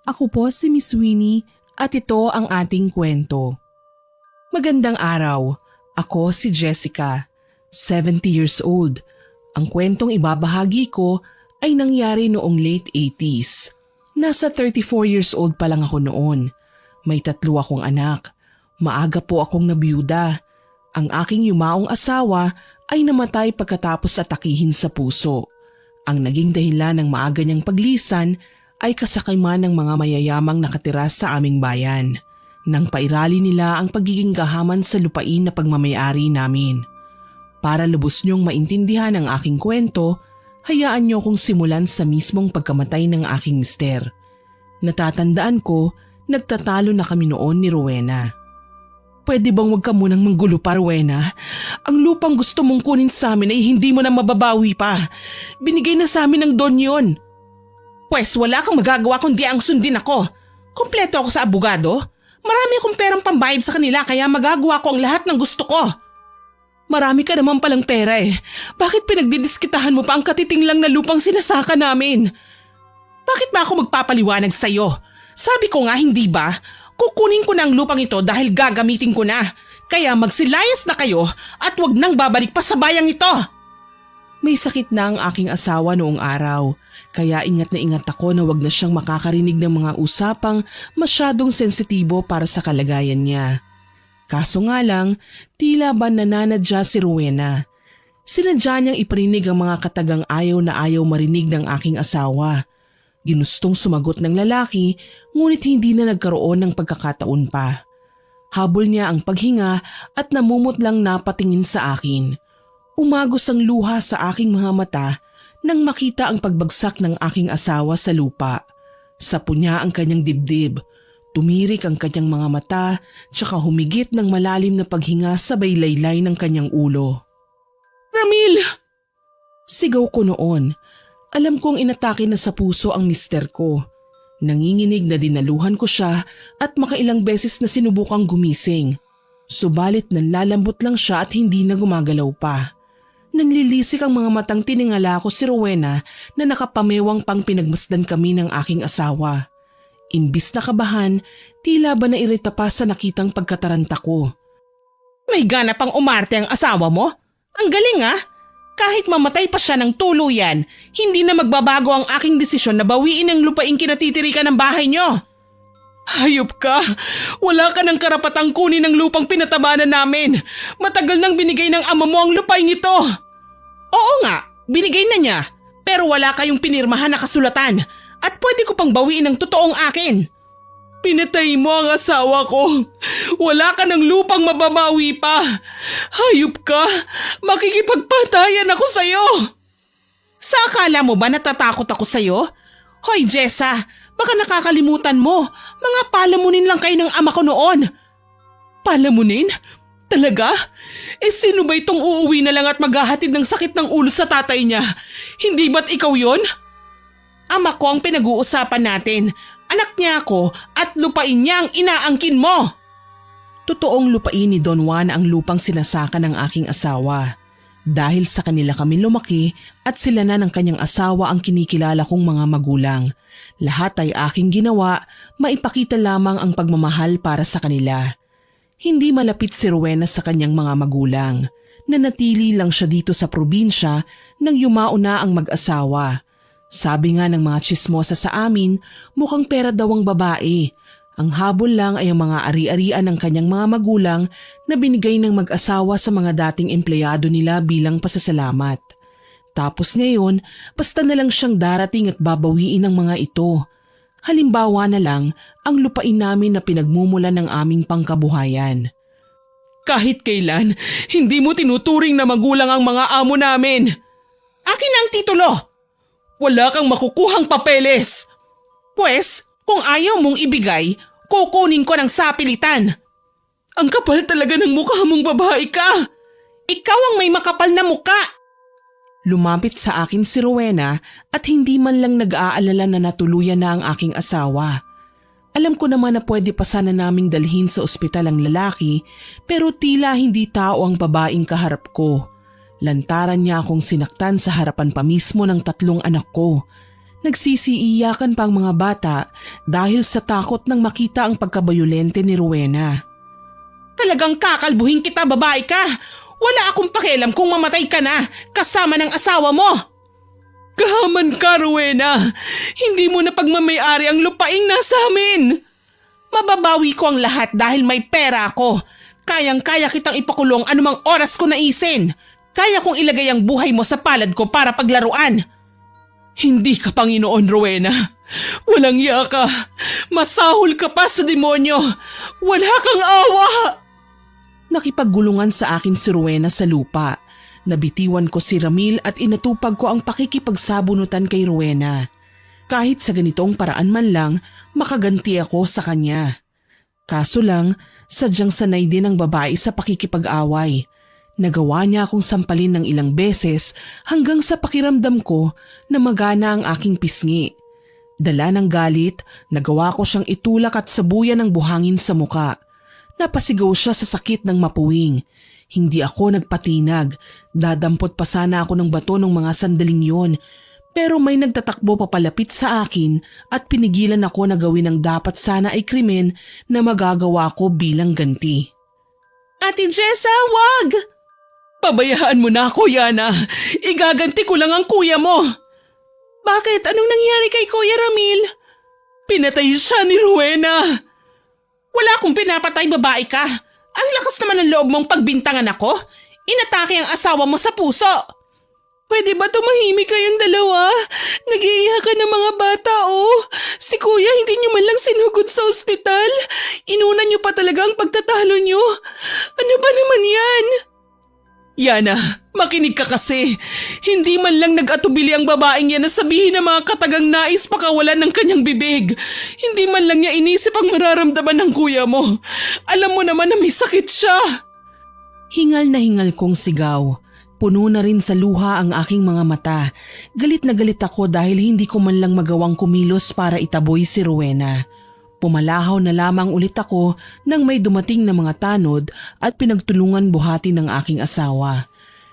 Ako po si Miss Winnie at ito ang ating kwento. Magandang araw. Ako si Jessica, 70 years old. Ang kwentong ibabahagi ko ay nangyari noong late 80s. Nasa 34 years old pa lang ako noon. May 3 akong anak. Maaga po akong nabiyuda. Ang aking yumaong asawa ay namatay pagkatapos atakihin sa puso. Ang naging dahilan ng maaga niyang paglisan ay kasakiman ng mga mayayamang nakatira sa aming bayan. Nang pairali nila ang pagiging gahaman sa lupain na pagmamayari namin. Para lubos niyong maintindihan ang aking kwento, hayaan niyo kong simulan sa mismong pagkamatay ng aking mister. Natatandaan ko, nagtatalo na kami noon ni Rowena. Pwede bang wag ka munang manggulo pa, Rowena? Ang lupang gusto mong kunin sa amin ay hindi mo na mababawi pa. Binigay na sa amin ng Don yun. Pwes wala kang magagawa kundi ang sundin ako. Kompleto ako sa abogado. Marami akong perang pambayad sa kanila kaya magagawa ko ang lahat ng gusto ko. Marami ka naman palang pera eh. Bakit pinagdidiskitahan mo pa ang katiting lang na lupang sinasaka namin? Bakit ba ako magpapaliwanag sa'yo? Sabi ko nga hindi ba? Kukunin ko na ang lupang ito dahil gagamitin ko na. Kaya magsilayas na kayo at wag nang babalik pa sa bayang ito. May sakit na ang aking asawa noong araw. Kaya ingat na ingat ako na wag na siyang makakarinig ng mga usapang masyadong sensitibo para sa kalagayan niya. Kaso nga lang, tila ba nananadya si Rowena. Sinadya niyang iparinig ang mga katagang ayaw na ayaw marinig ng aking asawa. Ginustong sumagot ng lalaki, ngunit hindi na nagkaroon ng pagkakataon pa. Habol niya ang paghinga at namumutlang napatingin sa akin. Umagos ang luha sa aking mga mata nang makita ang pagbagsak ng aking asawa sa lupa. Sapo niya ang kanyang dibdib. Tumirik ang kanyang mga mata, tsaka humigit ng malalim na paghinga sabay laylay ng kanyang ulo. Ramil! Sigaw ko noon. Alam kong inatake na sa puso ang mister ko. Nanginginig na dinaluhan ko siya at makailang beses na sinubukang gumising. Subalit nanlalambot lang siya at hindi na gumagalaw pa. Nanlilisik ang mga matang tiningala ko si Rowena na nakapamewang pang pinagmasdan kami ng aking asawa. Imbis na kabahan, tila ba nairita pa sa nakitang pagkataranta ko. May gana pang umarte ang asawa mo? Ang galing ah! Kahit mamatay pa siya ng tuluyan, hindi na magbabago ang aking desisyon na bawiin ang lupaing kinatitirikan ng bahay niyo. Hayop ka! Wala ka ng karapatang kunin ang lupang pinatabanan namin. Matagal nang binigay ng ama mo ang lupaing ito. Oo nga, binigay na niya. Pero wala kayong pinirmahan na kasulatan at pwede ko pang bawiin ang totoong akin. Pinatay mo ang asawa ko. Wala ka ng lupang mababawi pa. Hayop ka! Makikipagpatayan ako sa'yo. Sa akala mo ba natatakot ako sa'yo? Hoy Jessa, baka nakakalimutan mo. Mga palamunin lang kayo ng ama ko noon. Palamunin? Talaga? Sino ba itong uuwi na lang at maghahatid ng sakit ng ulo sa tatay niya? Hindi ba't ikaw yon? Ama ko ang pinag-uusapan natin. Anak niya ako at lupain niya ang inaangkin mo. Totoong lupain ni Don Juan ang lupang sinasaka ng aking asawa. Dahil sa kanila kami lumaki at sila na ng kanyang asawa ang kinikilala kong mga magulang. Lahat ay aking ginawa, maipakita lamang ang pagmamahal para sa kanila. Hindi malapit si Rowena sa kanyang mga magulang. Nanatili lang siya dito sa probinsya nang yumao na ang mag-asawa. Sabi nga ng mga tsismosa sa amin, mukhang pera daw ang babae. Ang habol lang ay ang mga ari-arian ng kanyang mga magulang na binigay ng mag-asawa sa mga dating empleyado nila bilang pasasalamat. Tapos ngayon, basta na lang siyang darating at babawiin ang mga ito. Halimbawa na lang ang lupain namin na pinagmumulan ng aming pangkabuhayan. Kahit kailan, hindi mo tinuturing na magulang ang mga amo namin. Akin na ang titulo! Wala kang makukuhang papeles. Pwes, kung ayaw mong ibigay, kukunin ko ng sapilitan. Ang kapal talaga ng mukha mong babae ka. Ikaw ang may makapal na muka. Lumapit sa akin si Rowena at hindi man lang nag-aalala na natuluyan na ang aking asawa. Alam ko naman na pwede pa sana naming dalhin sa ospital ang lalaki pero tila hindi tao ang babaeng kaharap ko. Lantaran niya akong sinaktan sa harapan pa mismo ng 3 anak ko. Nagsisiiyakan pa ang mga bata dahil sa takot nang makita ang pagkabayolente ni Rowena. Talagang kakalbuhin kita, babae ka! Wala akong pakialam kung mamatay ka na kasama ng asawa mo! Gahaman ka, Rowena! Hindi mo na pagmamayari ang lupaing nasa amin! Mababawi ko ang lahat dahil may pera ako. Kayang-kaya kitang ipakulong anumang oras ko naisin. Kaya kong ilagay ang buhay mo sa palad ko para paglaruan. Hindi ka Panginoon, Rowena. Walang iya ka. Masahol ka pa sa demonyo. Wala kang awa. Nakipaggulungan sa akin si Rowena sa lupa. Nabitiwan ko si Ramil at inatupag ko ang pakikipagsabunutan kay Rowena. Kahit sa ganitong paraan man lang, makaganti ako sa kanya. Kaso lang, sadyang sanay din ang babae sa pakikipag-away. Nagawa niya akong sampalin ng ilang beses hanggang sa pakiramdam ko na magana ang aking pisngi. Dala ng galit, nagawa ko siyang itulak at sabuyan ng buhangin sa muka. Napasigaw siya sa sakit ng mapuwing. Hindi ako nagpatinag. Dadampot pa sana ako ng bato ng mga sandaling yon. Pero may nagtatakbo papalapit sa akin at pinigilan ako na gawin ang dapat sana ay krimen na magagawa ko bilang ganti. Ate Jessa, wag! Pabayaan mo na ako, Yana. Igaganti ko lang ang kuya mo. Bakit? Anong nangyari kay Kuya Ramil? Pinatay siya ni Rowena. Wala akong pinapatay, babae ka. Ang lakas naman ng loob mong pagbintangan ako. Inatake ang asawa mo sa puso. Pwede ba tumahimik kayong dalawa? Nag-iiyakan ng mga bata, oh. Si Kuya hindi niyo man lang sinugod sa ospital. Inuna niyo pa talaga ang pagtatalo niyo. Ano ba naman yan? Yana, makinig ka kasi. Hindi man lang nag-atubili ang babaeng yan na sabihin ng mga katagang nais pakawalan ng kanyang bibig. Hindi man lang niya inisip ang mararamdaman ng kuya mo. Alam mo naman na may sakit siya. Hingal na hingal kong sigaw. Puno na rin sa luha ang aking mga mata. Galit na galit ako dahil hindi ko man lang magawang kumilos para itaboy si Rowena. Pumalahaw na lamang ulit ako nang may dumating na mga tanod at pinagtulungan buhati ng aking asawa.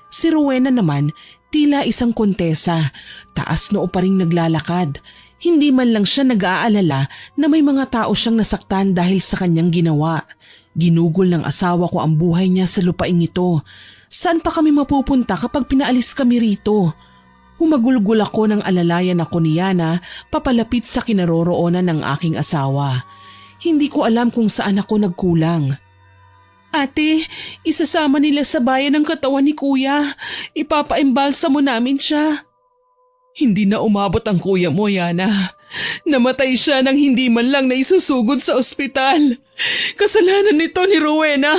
Si Rowena naman tila isang kontesa, taas noo pa ring naglalakad. Hindi man lang siya nag-aalala na may mga tao siyang nasaktan dahil sa kanyang ginawa. Ginugol ng asawa ko ang buhay niya sa lupaing ito. Saan pa kami mapupunta kapag pinaalis kami rito? Humagulgol ako ng alalayan ako ni Yana papalapit sa kinaroroonan ng aking asawa. Hindi ko alam kung saan ako nagkulang. Ate, isasama nila sa bayan ng katawan ni Kuya. Ipapaimbalsa mo namin siya. Hindi na umabot ang kuya mo, Yana. Namatay siya nang hindi man lang naisusugod sa ospital. Kasalanan nito ni Rowena.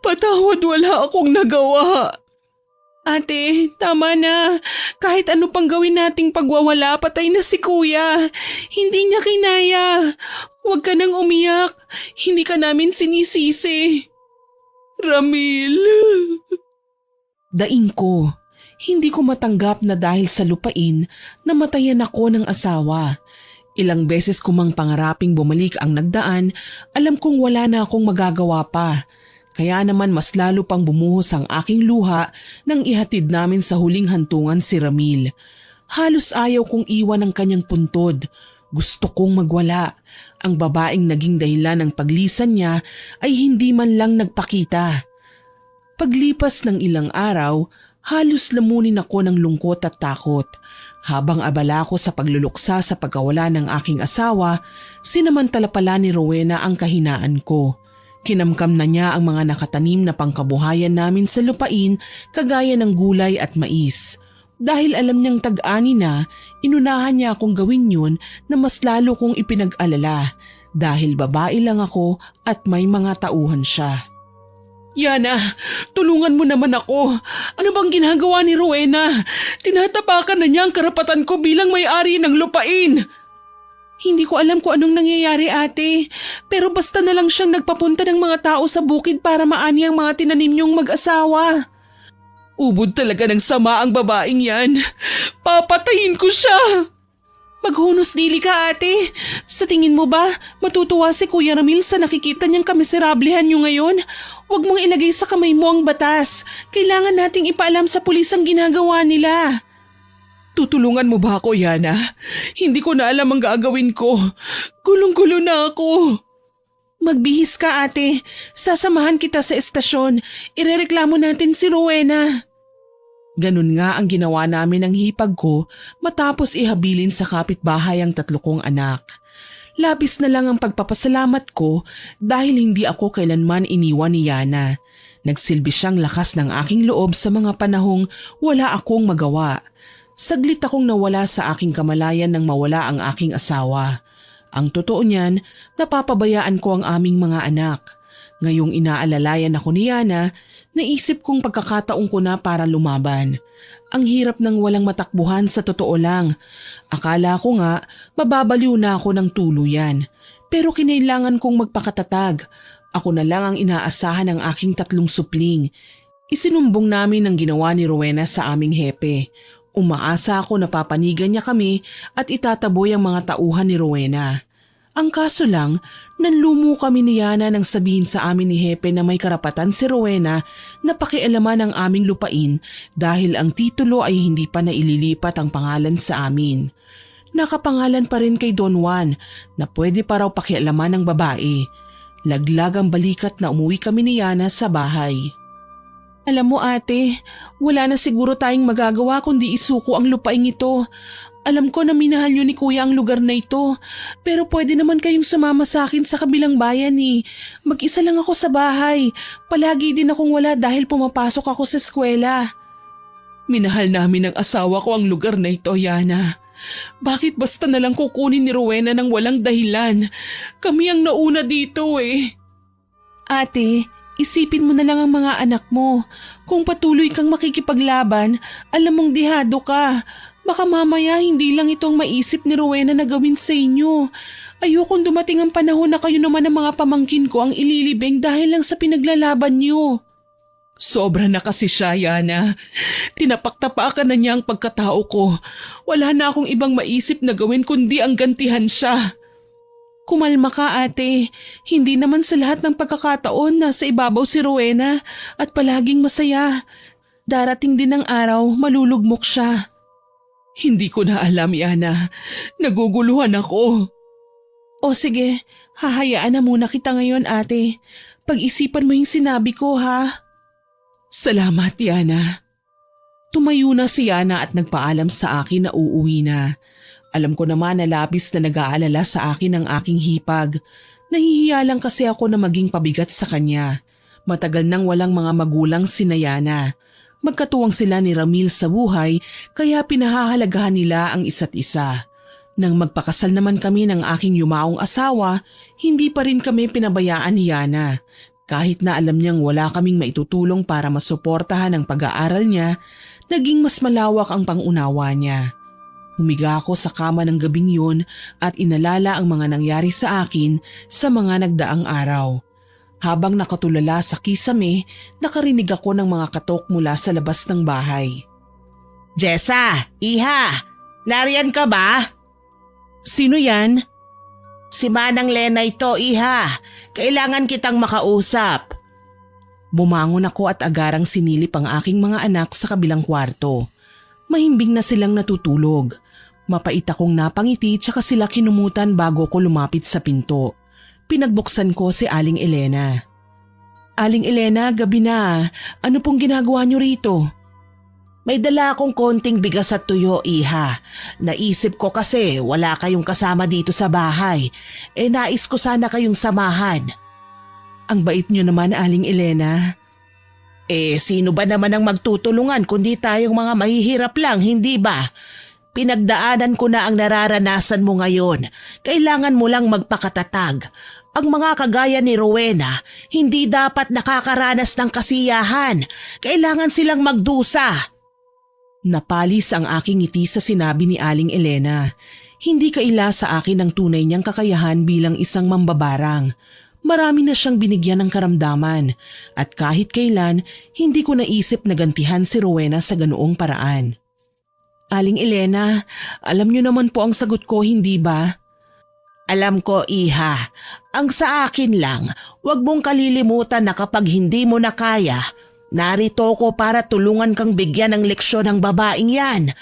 Patawad, wala akong nagawa. Ate, tama na. Kahit ano pang gawin nating pagwawala, patay na si Kuya. Hindi niya kinaya. Huwag ka nang umiyak. Hindi ka namin sinisisi. Ramil. Daing ko. Hindi ko matanggap na dahil sa lupain, namatayan ako ng asawa. Ilang beses ko mang pangaraping bumalik ang nagdaan, alam kong wala na akong magagawa pa. Kaya naman mas lalo pang bumuhos ang aking luha nang ihatid namin sa huling hantungan si Ramil. Halos ayaw kong iwan ang kanyang puntod. Gusto kong magwala. Ang babaeng naging dahilan ng paglisan niya ay hindi man lang nagpakita. Paglipas ng ilang araw, halos lamunin ako ng lungkot at takot. Habang abala ko sa pagluluksa sa pagkawala ng aking asawa, sinamantala pala ni Rowena ang kahinaan ko. Kinamkam na niya ang mga nakatanim na pangkabuhayan namin sa lupain kagaya ng gulay at mais. Dahil alam niyang tag-ani na, inunahan niya akong gawin yun na mas lalo kong ipinag-alala dahil babae lang ako at may mga tauhan siya. Yana, tulungan mo naman ako. Ano bang ginagawa ni Rowena? Tinatapakan na niya ang karapatan ko bilang may-ari ng lupain. Hindi ko alam kung anong nangyayari, ate. Pero basta na lang siyang nagpapunta ng mga tao sa bukid para maani ang mga tinanim niyong mag-asawa. Ubod talaga ng sama ang babaeng yan. Papatayin ko siya. Maghunos dili ka, ate. Sa tingin mo ba, matutuwa si Kuya Ramil sa nakikita niyang kamiserablehan niyo ngayon? Huwag mong ilagay sa kamay mo ang batas. Kailangan nating ipaalam sa pulis ang ginagawa nila. Tutulungan mo ba ako, Yana? Hindi ko na alam ang gagawin ko. Gulong-gulo na ako. Magbihis ka, ate. Sasamahan kita sa estasyon. Irereklamo natin si Rowena. Ganun nga ang ginawa namin ng hipag ko matapos ihabilin sa kapitbahay ang 3 kong anak. Labis na lang ang pagpapasalamat ko dahil hindi ako kailanman iniwan ni Yana. Nagsilbi siyang lakas ng aking loob sa mga panahong wala akong magawa. Saglit akong nawala sa aking kamalayan nang mawala ang aking asawa. Ang totoo niyan, napapabayaan ko ang aming mga anak. Ngayong inaalalayan ako ni Yana, naisip kong pagkakataon ko na para lumaban. Ang hirap ng walang matakbuhan sa totoo lang. Akala ko nga, mababaliw na ako ng tuluyan. Pero kinailangan kong magpakatatag. Ako na lang ang inaasahan ng aking 3 supling. Isinumbong namin ang ginawa ni Rowena sa aming hepe. Umaasa ako na papanigan niya kami at itataboy ang mga tauhan ni Rowena. Ang kaso lang, nanlumo kami ni Yana nang sabihin sa amin ni Hepe na may karapatan si Rowena na pakialaman ang aming lupain dahil ang titulo ay hindi pa naililipat ang pangalan sa amin. Nakapangalan pa rin kay Don Juan na pwede pa raw pakialaman ng babae. Laglag ang balikat na umuwi kami ni Yana sa bahay. Alam mo ate, wala na siguro tayong magagawa kundi isuko ang lupaing ito. Alam ko na minahal niyo ni kuya ang lugar na ito, pero pwede naman kayong sumama sa akin sa kabilang bayan eh. Mag-isa lang ako sa bahay. Palagi din akong wala dahil pumapasok ako sa eskwela. Minahal namin ng asawa ko ang lugar na ito, Yana. Bakit basta na lang kukunin ni Rowena ng walang dahilan? Kami ang nauna dito eh. Ate, isipin mo na lang ang mga anak mo. Kung patuloy kang makikipaglaban, alam mong dihado ka. Baka mamaya hindi lang itong maisip ni Rowena na gawin sa inyo. Ayokong dumating ang panahon na kayo naman ang mga pamangkin ko ang ililibing dahil lang sa pinaglalaban niyo. Sobra na kasi siya, Yana. Tinapaktapakan na niya ang pagkatao ko. Wala na akong ibang maisip na gawin kundi ang gantihan siya. Kumalma ka ate, hindi naman sa lahat ng pagkakataon nasa ibabaw si Rowena at palaging masaya. Darating din ang araw, malulugmok siya. Hindi ko na alam, Yana. Naguguluhan ako. O sige, hahayaan na muna kita ngayon ate. Pag-isipan mo yung sinabi ko ha. Salamat, Yana. Tumayo na si Yana at nagpaalam sa akin na uuwi na. Alam ko naman na labis na nag-aalala sa akin ang aking hipag. Nahihiya lang kasi ako na maging pabigat sa kanya. Matagal nang walang mga magulang sina Yana. Magkatuwang sila ni Ramil sa buhay kaya pinahahalagahan nila ang isa't isa. Nang magpakasal naman kami ng aking yumaong asawa, hindi pa rin kami pinabayaan ni Yana. Kahit na alam niyang wala kaming maitutulong para masuportahan ang pag-aaral niya, naging mas malawak ang pangunawa niya. Humiga ako sa kama ng gabing yun at inalala ang mga nangyari sa akin sa mga nagdaang araw. Habang nakatulala sa kisame, nakarinig ako ng mga katok mula sa labas ng bahay. Jessa! Iha! Nariyan ka ba? Sino yan? Si Manang Lena ito, Iha. Kailangan kitang makausap. Bumangon ako at agarang sinilip ang aking mga anak sa kabilang kwarto. Mahimbing na silang natutulog. Mapait akong napangiti tsaka sila kinumutan bago ko lumapit sa pinto. Pinagbuksan ko si Aling Elena. Aling Elena, gabi na. Ano pong ginagawa niyo rito? May dala akong konting bigas at tuyo, Iha. Naisip ko kasi wala kayong kasama dito sa bahay. Nais ko sana kayong samahan. Ang bait niyo naman, Aling Elena. Sino ba naman ang magtutulungan kundi tayong mga mahihirap lang, hindi ba? Pinagdaanan ko na ang nararanasan mo ngayon. Kailangan mo lang magpakatatag. Ang mga kagaya ni Rowena, hindi dapat nakakaranas ng kasiyahan. Kailangan silang magdusa. Napalis ang aking ngiti sa sinabi ni Aling Elena. Hindi kaila sa akin ang tunay niyang kakayahan bilang isang mambabarang. Marami na siyang binigyan ng karamdaman at kahit kailan hindi ko naisip na gantihan si Rowena sa ganoong paraan. Aling Elena, alam niyo naman po ang sagot ko, hindi ba? Alam ko, Iha. Ang sa akin lang, huwag mong kalilimutan na kapag hindi mo na kaya, narito ko para tulungan kang bigyan ng leksyon ng babaeng yan.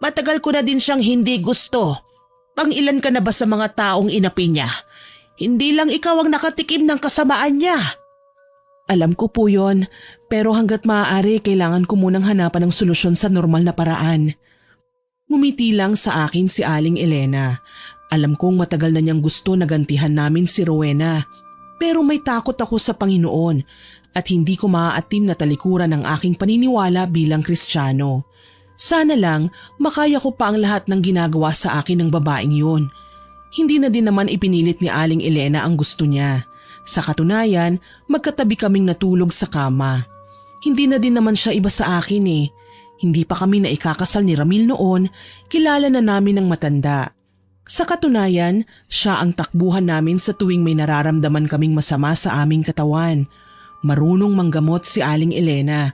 Matagal ko na din siyang hindi gusto. Pang-ilan ka na ba sa mga taong inapi niya? Hindi lang ikaw ang nakatikim ng kasamaan niya. Alam ko po yon, pero hanggat maaari kailangan ko munang hanapan ng solusyon sa normal na paraan. Ngumiti lang sa akin si Aling Elena. Alam kong matagal na niyang gusto na gantihan namin si Rowena. Pero may takot ako sa Panginoon at hindi ko maaatim na talikuran ang aking paniniwala bilang Kristiyano. Sana lang makaya ko pa ang lahat ng ginagawa sa akin ng babaeng yun. Hindi na din naman ipinilit ni Aling Elena ang gusto niya. Sa katunayan, magkatabi kaming natulog sa kama. Hindi na din naman siya iba sa akin eh. Hindi pa kami na ikakasal ni Ramil noon, kilala na namin ng matanda. Sa katunayan, siya ang takbuhan namin sa tuwing may nararamdaman kaming masama sa aming katawan. Marunong manggamot si Aling Elena.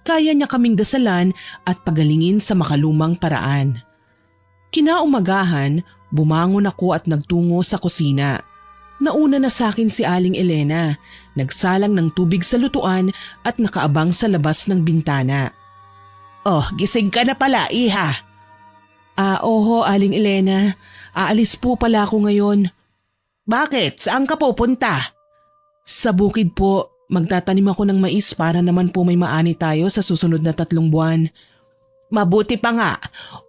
Kaya niya kaming dasalan at pagalingin sa makalumang paraan. Kinaumagahan, bumangon ako at nagtungo sa kusina. Nauna na sa akin si Aling Elena, nagsalang ng tubig sa lutuan at nakaabang sa labas ng bintana. Oh, gising ka na pala, iha. Oho, Aling Elena. Aalis po pala ako ngayon. Bakit? Saan ka pupunta? Sa bukid po, magtatanim ako ng mais para naman po may maani tayo sa susunod na 3 buwan. Mabuti pa nga.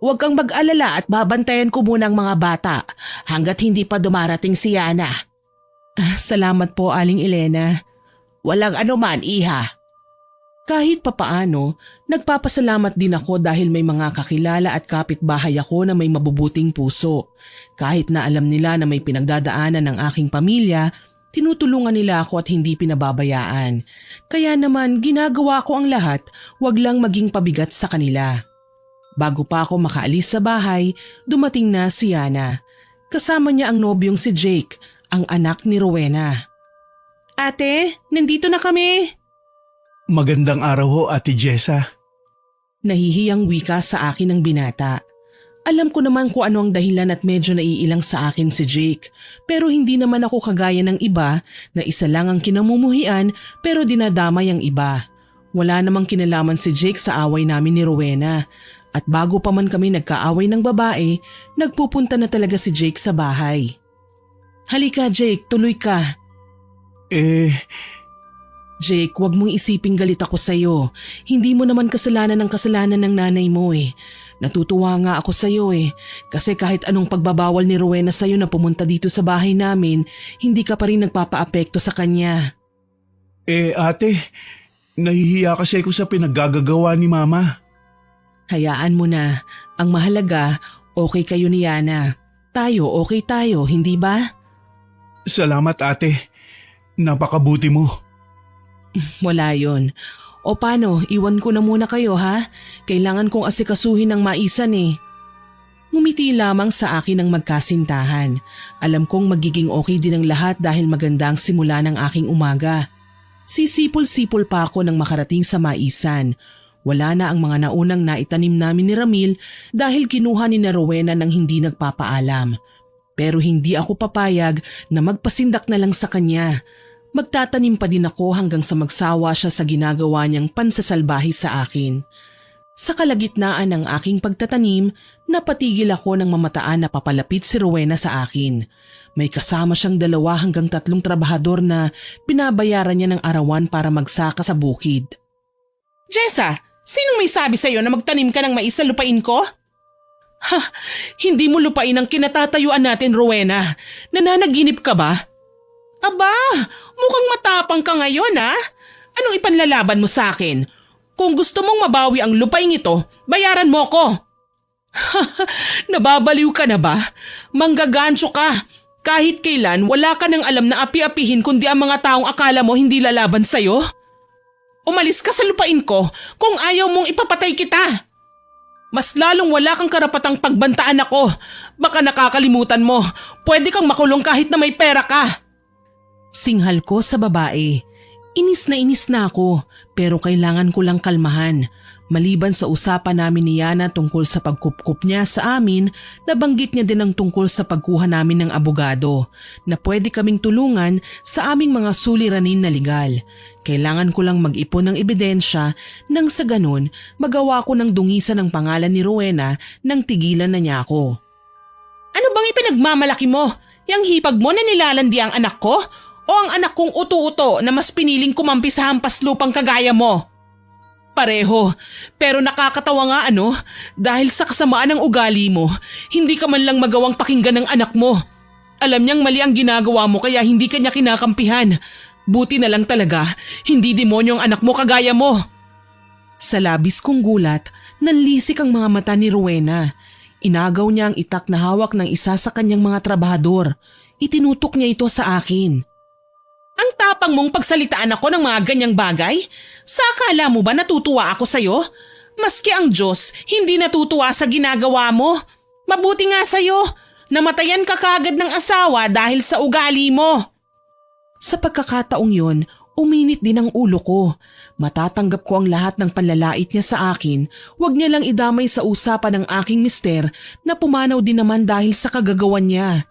Huwag kang mag-alala at babantayan ko muna ang mga bata hanggat hindi pa dumarating si Yana. Salamat po, Aling Elena. Walang anuman, iha. Kahit papaano, nagpapasalamat din ako dahil may mga kakilala at kapitbahay ako na may mabubuting puso. Kahit na alam nila na may pinagdadaanan ng aking pamilya, tinutulungan nila ako at hindi pinababayaan. Kaya naman ginagawa ko ang lahat, wag lang maging pabigat sa kanila. Bago pa ako makaalis sa bahay, dumating na si Yana. Kasama niya ang nobyong si Jake, ang anak ni Rowena. Ate, nandito na kami. Magandang araw ho, Ate Jessa. Nahihiyang wika sa akin ng binata. Alam ko naman kung ano ang dahilan at medyo naiilang sa akin si Jake. Pero hindi naman ako kagaya ng iba na isa lang ang kinamumuhian pero dinadamay ang iba. Wala namang kinalaman si Jake sa away namin ni Rowena. At bago pa man kami nagkaaway ng babae, nagpupunta na talaga si Jake sa bahay. Halika Jake, tuloy ka. Jake, wag mong isiping galit ako sa'yo. Hindi mo naman kasalanan ng nanay mo eh. Natutuwa nga ako sa'yo eh. Kasi kahit anong pagbabawal ni Rowena sa'yo na pumunta dito sa bahay namin, hindi ka pa rin nagpapaapekto sa kanya. Ate, nahihiya kasi ako sa pinaggagawa ni Mama. Hayaan mo na. Ang mahalaga, okay kayo ni Yana. Tayo, okay tayo, hindi ba? Salamat ate. Napakabuti mo. Wala yon. O paano, iwan ko na muna kayo ha? Kailangan kong asikasuhin ng maisan eh. Ngumiti lamang sa akin ang magkasintahan. Alam kong magiging okay din ang lahat dahil maganda ang simula ng aking umaga. Sisipol-sipol pa ako nang makarating sa maisan. Wala na ang mga naunang naitanim namin ni Ramil dahil kinuha ni na Rowena nang hindi nagpapaalam. Pero hindi ako papayag na magpasindak na lang sa kanya. Magtatanim pa din ako hanggang sa magsawa siya sa ginagawa niyang pansasalbahe sa akin. Sa kalagitnaan ng aking pagtatanim, napatigil ako nang mamataan na papalapit si Rowena sa akin. May kasama siyang 2 hanggang 3 trabahador na binabayaran niya ng arawan para magsaka sa bukid. Jessa, sinong may sabi sa'yo na magtanim ka ng mais sa lupain ko? Ha, hindi mo lupain ang kinatatayuan natin, Rowena. Nananaginip ka ba? Aba, mukhang matapang ka ngayon ha? Anong ipanlalaban mo sa akin? Kung gusto mong mabawi ang lupaing ito, bayaran mo ko. Nababaliw ka na ba? Manggagancho ka. Kahit kailan wala ka nang alam na api-apihin kundi ang mga taong akala mo hindi lalaban sa'yo. Umalis ka sa lupain ko kung ayaw mong ipapatay kita. Mas lalong wala kang karapatang pagbantaan ako. Baka nakakalimutan mo, pwede kang makulong kahit na may pera ka. Singhal ko sa babae. Inis na ako pero kailangan ko lang kalmahan. Maliban sa usapan namin ni Yana tungkol sa pagkupkup niya sa amin, nabanggit niya din ang tungkol sa pagkuha namin ng abogado na pwede kaming tulungan sa aming mga suliranin na legal. Kailangan ko lang mag-ipon ng ebidensya nang sa ganun magawa ko ng dungisan ng pangalan ni Rowena nang tigilan na niya ako. Ano bang ipinagmamalaki mo? Yang hipag mo na nilalandi ang anak ko? O ang anak kong uto-uto na mas piniling kumampi sa hampas lupang kagaya mo? Pareho, pero nakakatawa nga dahil sa kasamaan ng ugali mo, hindi ka man lang magawang pakinggan ng anak mo. Alam niyang mali ang ginagawa mo kaya hindi kanya kinakampihan. Buti na lang talaga, hindi demonyo ang anak mo kagaya mo. Sa labis kong gulat, nanlisik ang mga mata ni Rowena. Inagaw niya ang itak na hawak ng isa sa kanyang mga trabahador. Itinutok niya ito sa akin. Ang tapang mong pagsalitaan ako ng mga ganyang bagay? Sa akala mo ba natutuwa ako sa'yo? Maski ang Diyos, hindi natutuwa sa ginagawa mo. Mabuti nga sa'yo, namatayan ka kagad ng asawa dahil sa ugali mo. Sa pagkakataong yun, uminit din ang ulo ko. Matatanggap ko ang lahat ng panlalait niya sa akin, wag niya lang idamay sa usapan ng aking mister na pumanaw din naman dahil sa kagagawan niya.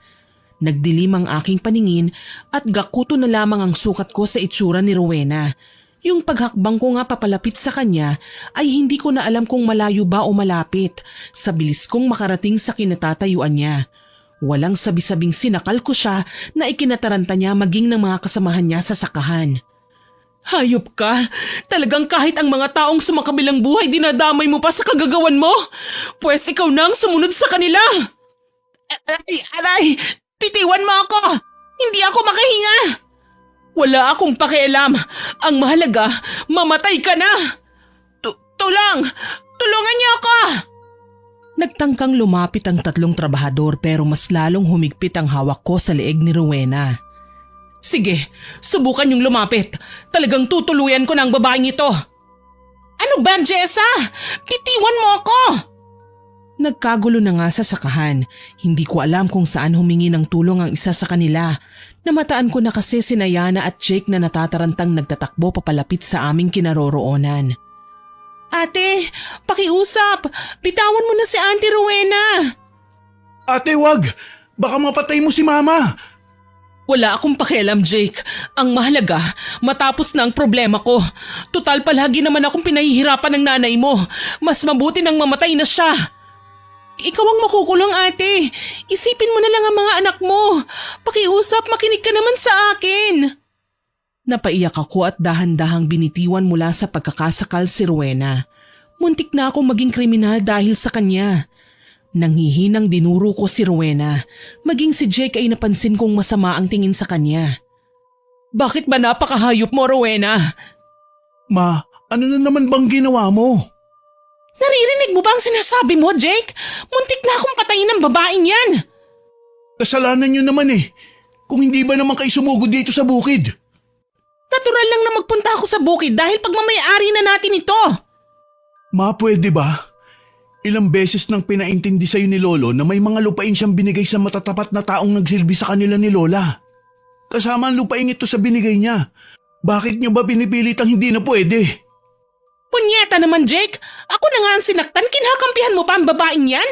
Nagdilim ang aking paningin at gakuto na lamang ang sukat ko sa itsura ni Rowena. Yung paghakbang ko nga papalapit sa kanya ay hindi ko na alam kung malayo ba o malapit sa bilis kong makarating sa kinatatayuan niya. Walang sabi-sabing sinakal ko siya na ikinataranta niya maging ng mga kasamahan niya sa sakahan. Hayop ka! Talagang kahit ang mga taong sumakabilang buhay dinadamay mo pa sa kagagawan mo? Pwes ikaw nang sumunod sa kanila! Aray! Pitiwan mo ako! Hindi ako makahinga! Wala akong pakialam. Ang mahalaga, mamatay ka na! Tulungan niyo ako! Nagtangkang lumapit ang tatlong trabahador pero mas lalong humigpit ang hawak ko sa leeg ni Rowena. Sige, subukan yung lumapit. Talagang tutuluyan ko ng babaeng ito. Ano ba, Jessa? Pitiwan mo ako! Nagkagulo na nga sa sakahan. Hindi ko alam kung saan humingi ng tulong ang isa sa kanila. Namataan ko na kasi sina Yana at Jake na natatarantang nagtatakbo papalapit sa aming kinaroroonan. Ate, pakiusap. Bitawan mo na si Auntie Rowena. Ate, wag! Baka mapatay mo si Mama! Wala akong pakialam, Jake. Ang mahalaga, matapos na ang problema ko. Tutal palagi naman akong pinahihirapan ng nanay mo. Mas mabuti nang mamatay na siya. Ikaw ang makukulong, ate. Isipin mo na lang ang mga anak mo. Pakiusap, makinig ka naman sa akin. Napaiyak ako at dahan-dahang binitiwan mula sa pagkakasakal si Rowena. Muntik na akong maging kriminal dahil sa kanya. Nanghihinang dinuro ko si Rowena. Maging si Jake ay napansin kong masama ang tingin sa kanya. Bakit ba napakahayop mo, Rowena? Ma, ano na naman bang ginawa mo? Naririnig mo ba ang sinasabi mo, Jake? Muntik na akong patayin ng babaeng yan. Kasalanan niyo naman eh. Kung hindi ba naman kayo sumugod dito sa bukid? Natural lang na magpunta ako sa bukid dahil pagmamayari na natin ito. Ma, pwede ba? Ilang beses nang pinaintindi sa'yo ni Lolo na may mga lupain siyang binigay sa matatapat na taong nagsilbi sa kanila ni Lola. Kasama ang lupain ito sa binigay niya. Bakit niyo ba pinipilit ang hindi na pwede? Punyeta naman, Jake. Ako na nga ang sinaktan, kinakampihan mo pa ang babaeng yan?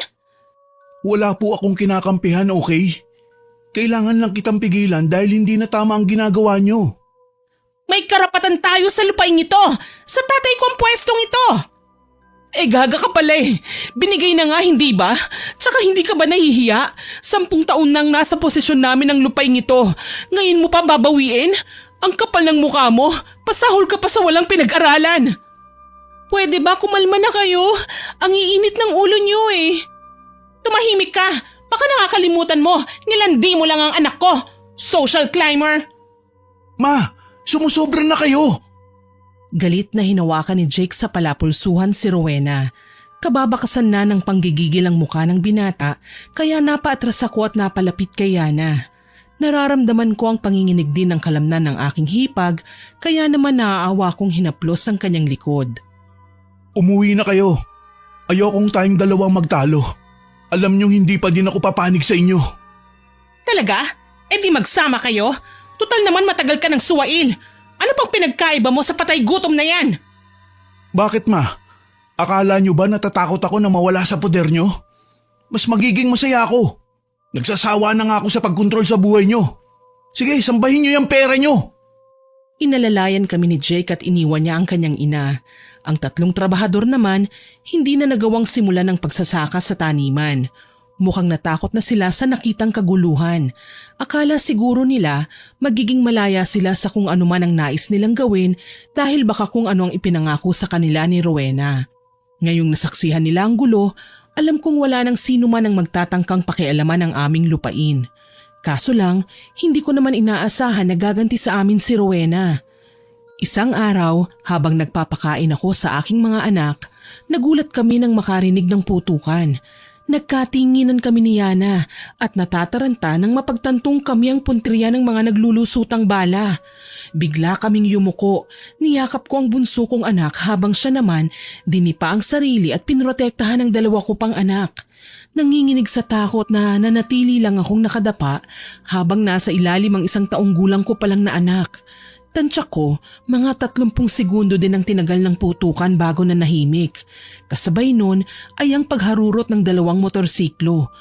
Wala po akong kinakampihan, okay? Kailangan lang kitang pigilan dahil hindi na tama ang ginagawa niyo. May karapatan tayo sa lupain ito. Sa tatay ko ang pwestong ito. Gaga ka pala eh. Binigay na nga, hindi ba? Tsaka hindi ka ba nahihiya? 10 taon nang nasa posisyon namin ang lupain ito. Ngayon mo pa babawiin? Ang kapal ng mukha mo. Pasahol ka pa sa walang pinag-aralan. Pwede ba kumalma na kayo? Ang iinit ng ulo niyo eh. Tumahimik ka. Baka nakakalimutan mo. Nilandi mo lang ang anak ko. Social climber. Ma, sumusobra na kayo. Galit na hinawakan ni Jake sa palapulsuhan si Rowena. Kababakasan na ng panggigigil ang mukha ng binata kaya napaatras ako at napalapit kay Yana. Nararamdaman ko ang panginginig din ng kalamnan ng aking hipag kaya naman naaawa kong hinaplos ang kanyang likod. Umuwi na kayo. Ayokong tayong dalawang magtalo. Alam niyong hindi pa din ako papanig sa inyo. Talaga? Di magsama kayo? Tutal naman matagal ka ng suwail. Ano pang pinagkaiba mo sa patay gutom na yan? Bakit ma? Akala nyo ba natatakot ako na mawala sa poder nyo? Mas magiging masaya ako. Nagsasawa na nga ako sa pagkontrol sa buhay nyo. Sige, sambahin nyo yung pera nyo. Inalalayan kami ni Jake at iniwan niya ang kanyang ina. Ang 3 trabahador naman, hindi na nagawang simulan ng pagsasaka sa taniman. Mukhang natakot na sila sa nakitang kaguluhan. Akala siguro nila magiging malaya sila sa kung ano man ang nais nilang gawin dahil baka kung ano ang ipinangako sa kanila ni Rowena. Ngayong nasaksihan nila ang gulo, alam kong wala nang sino man ang magtatangkang pakialaman ang aming lupain. Kaso lang, hindi ko naman inaasahan na gaganti sa amin si Rowena. Isang araw, habang nagpapakain ako sa aking mga anak, nagulat kami nang makarinig ng putukan. Nagkatinginan kami ni Yana at natataranta nang mapagtantong kami ang punteriya ng mga naglulusutang bala. Bigla kaming yumuko, niyakap ko ang bunso kong anak habang siya naman dinipa ang sarili at pinrotektahan ng 2 ko pang anak. Nanginginig sa takot na nanatili lang akong nakadapa habang nasa ilalim ang 1 taong gulang ko palang na anak. Tansya ko, mga 30 segundo din ang tinagal ng putukan bago na nahimik. Kasabay nun ay ang pagharurot ng 2 motorsiklo.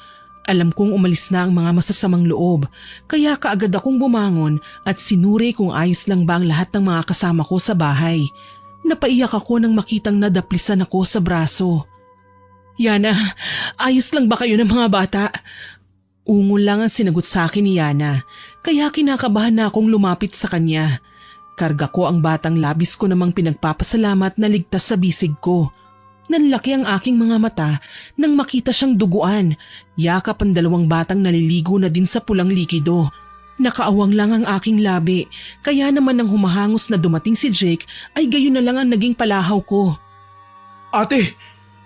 Alam kong umalis na ang mga masasamang loob, kaya kaagad akong bumangon at sinuri kung ayos lang ba ang lahat ng mga kasama ko sa bahay. Napaiyak ako nang makitang nadaplisan ako sa braso. Yana, ayos lang ba kayo ng mga bata? Ungol lang ang sinagot sa akin ni Yana, kaya kinakabahan na akong lumapit sa kanya. Karga ko ang batang labis ko namang pinagpapasalamat na ligtas sa bisig ko. Nanlaki ang aking mga mata nang makita siyang duguan. Yakap ang 2 batang naliligo na din sa pulang likido. Nakaawang lang ang aking labi, kaya naman nang humahangos na dumating si Jake ay gayon na lang ang naging palahaw ko. Ate,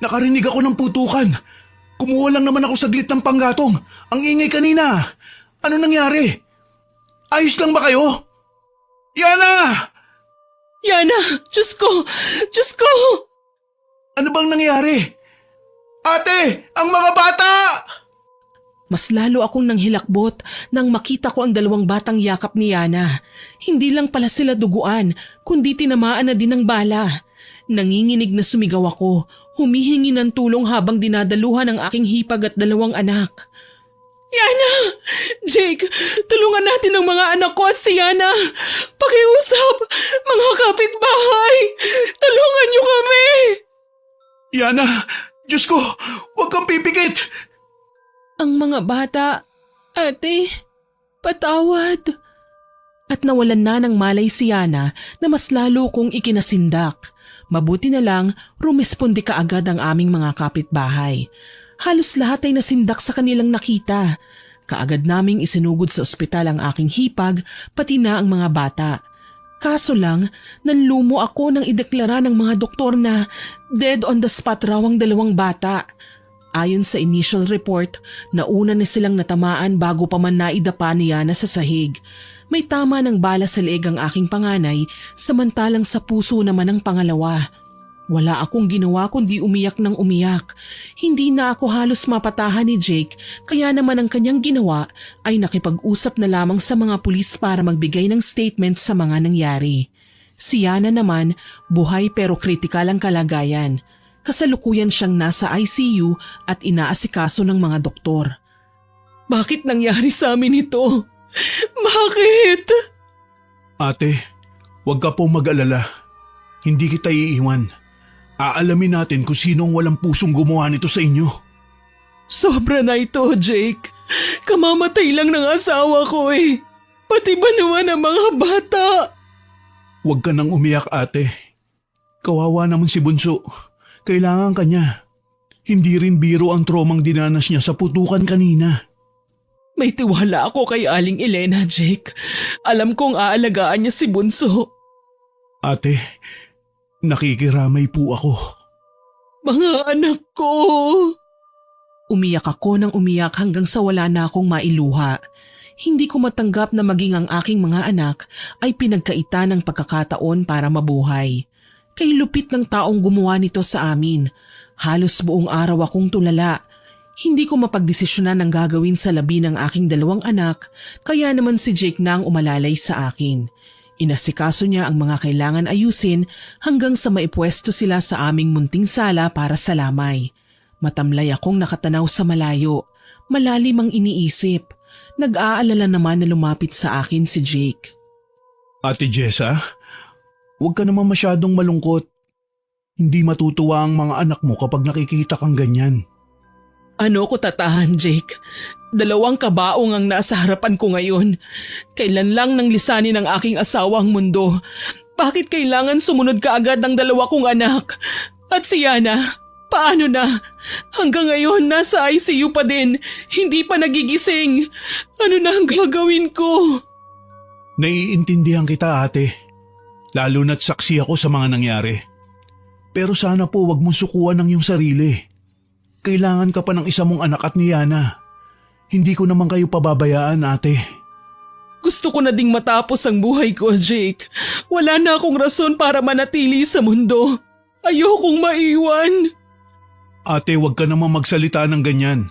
nakarinig ako ng putukan. Kumuha lang naman ako saglit ng panggatong. Ang ingay kanina. Ano nangyari? Ayos lang ba kayo? Yana! Yana! Diyos ko! Diyos ko! Ano bang nangyari? Ate! Ang mga bata! Mas lalo akong nanghilakbot nang makita ko ang 2 batang yakap ni Yana. Hindi lang pala sila duguan, kundi tinamaan na din ng bala. Nanginginig na sumigaw ako, humihingi ng tulong habang dinadaluhan ang aking hipag at 2 anak. Yana! Jake, tulungan natin ang mga anak ko at si Yana. Pakiusap, mga kapitbahay, tulungan niyo kami. Yana! Diyos ko! Huwag kang pipikit! Ang mga bata, ate, patawad. At nawalan na ng malay si Yana na mas lalo kong ikinasindak. Mabuti na lang, rumesponde kaagad ang aming mga kapitbahay. Halos lahat ay nasindak sa kanilang nakita. Kaagad naming isinugod sa ospital ang aking hipag, pati na ang mga bata. Kaso lang, nanlumo ako nang ideklara ng mga doktor na dead on the spot raw ang 2 bata. Ayon sa initial report, nauna na silang natamaan bago pa man naidapa ni Yana sa sahig. May tama ng bala sa leeg ang aking panganay, samantalang sa puso naman ang pangalawa. Wala akong ginawa kundi umiyak ng umiyak. Hindi na ako halos mapatahan ni Jake, kaya naman ang kanyang ginawa ay nakipag-usap na lamang sa mga pulis para magbigay ng statement sa mga nangyari. Si Yana naman, buhay pero kritikal ang kalagayan. Kasalukuyan siyang nasa ICU at inaasikaso ng mga doktor. Bakit nangyari sa amin ito? Bakit? Ate, huwag ka pong mag-alala. Hindi kita iiwan. Aalamin natin kung sinong walang pusong gumawa nito sa inyo. Sobra na ito, Jake. Kamamatay lang ng asawa ko eh. Pati ba naman ang mga bata? Huwag ka nang umiyak, ate. Kawawa naman si Bunso. Kailangan ka niya. Hindi rin biro ang tromang dinanas niya sa putukan kanina. May tiwala ako kay Aling Elena, Jake. Alam kong aalagaan niya si Bunso. Ate, nakikiramay po ako. Mga anak ko! Umiyak ako nang umiyak hanggang sa wala na akong mailuha. Hindi ko matanggap na maging ang aking mga anak ay pinagkaita ng pagkakataon para mabuhay. Kay lupit ng taong gumawa nito sa amin. Halos buong araw akong tulala. Hindi ko mapagdesisyonan ang gagawin sa labi ng aking 2 anak, kaya naman si Jake na ang umalalay sa akin. Inasikaso niya ang mga kailangan ayusin hanggang sa maipwesto sila sa aming munting sala para sa lamay. Matamlay akong nakatanaw sa malayo. Malalim ang iniisip. Nag-aalala naman na lumapit sa akin si Jake. Ate Jessa, huwag ka naman masyadong malungkot. Hindi matutuwa ang mga anak mo kapag nakikita kang ganyan. Ano ko tatahan, Jake? 2 kabaong ang nasa harapan ko ngayon. Kailan lang nang lisanin ng aking asawa ang mundo? Bakit kailangan sumunod ka agad ng 2 kong anak? At si Yana, paano na? Hanggang ngayon nasa ICU pa din. Hindi pa nagigising. Ano na ang gagawin ko? Naiintindihan kita, ate. Lalo na't saksi ako sa mga nangyari. Pero sana po wag mong sukuan ng iyong sarili. Kailangan ka pa ng isa mong anak at ni Yana. Hindi ko naman kayo pababayaan, ate. Gusto ko na ding matapos ang buhay ko, Jake. Wala na akong rason para manatili sa mundo. Ayokong maiwan. Ate, wag ka naman magsalita ng ganyan.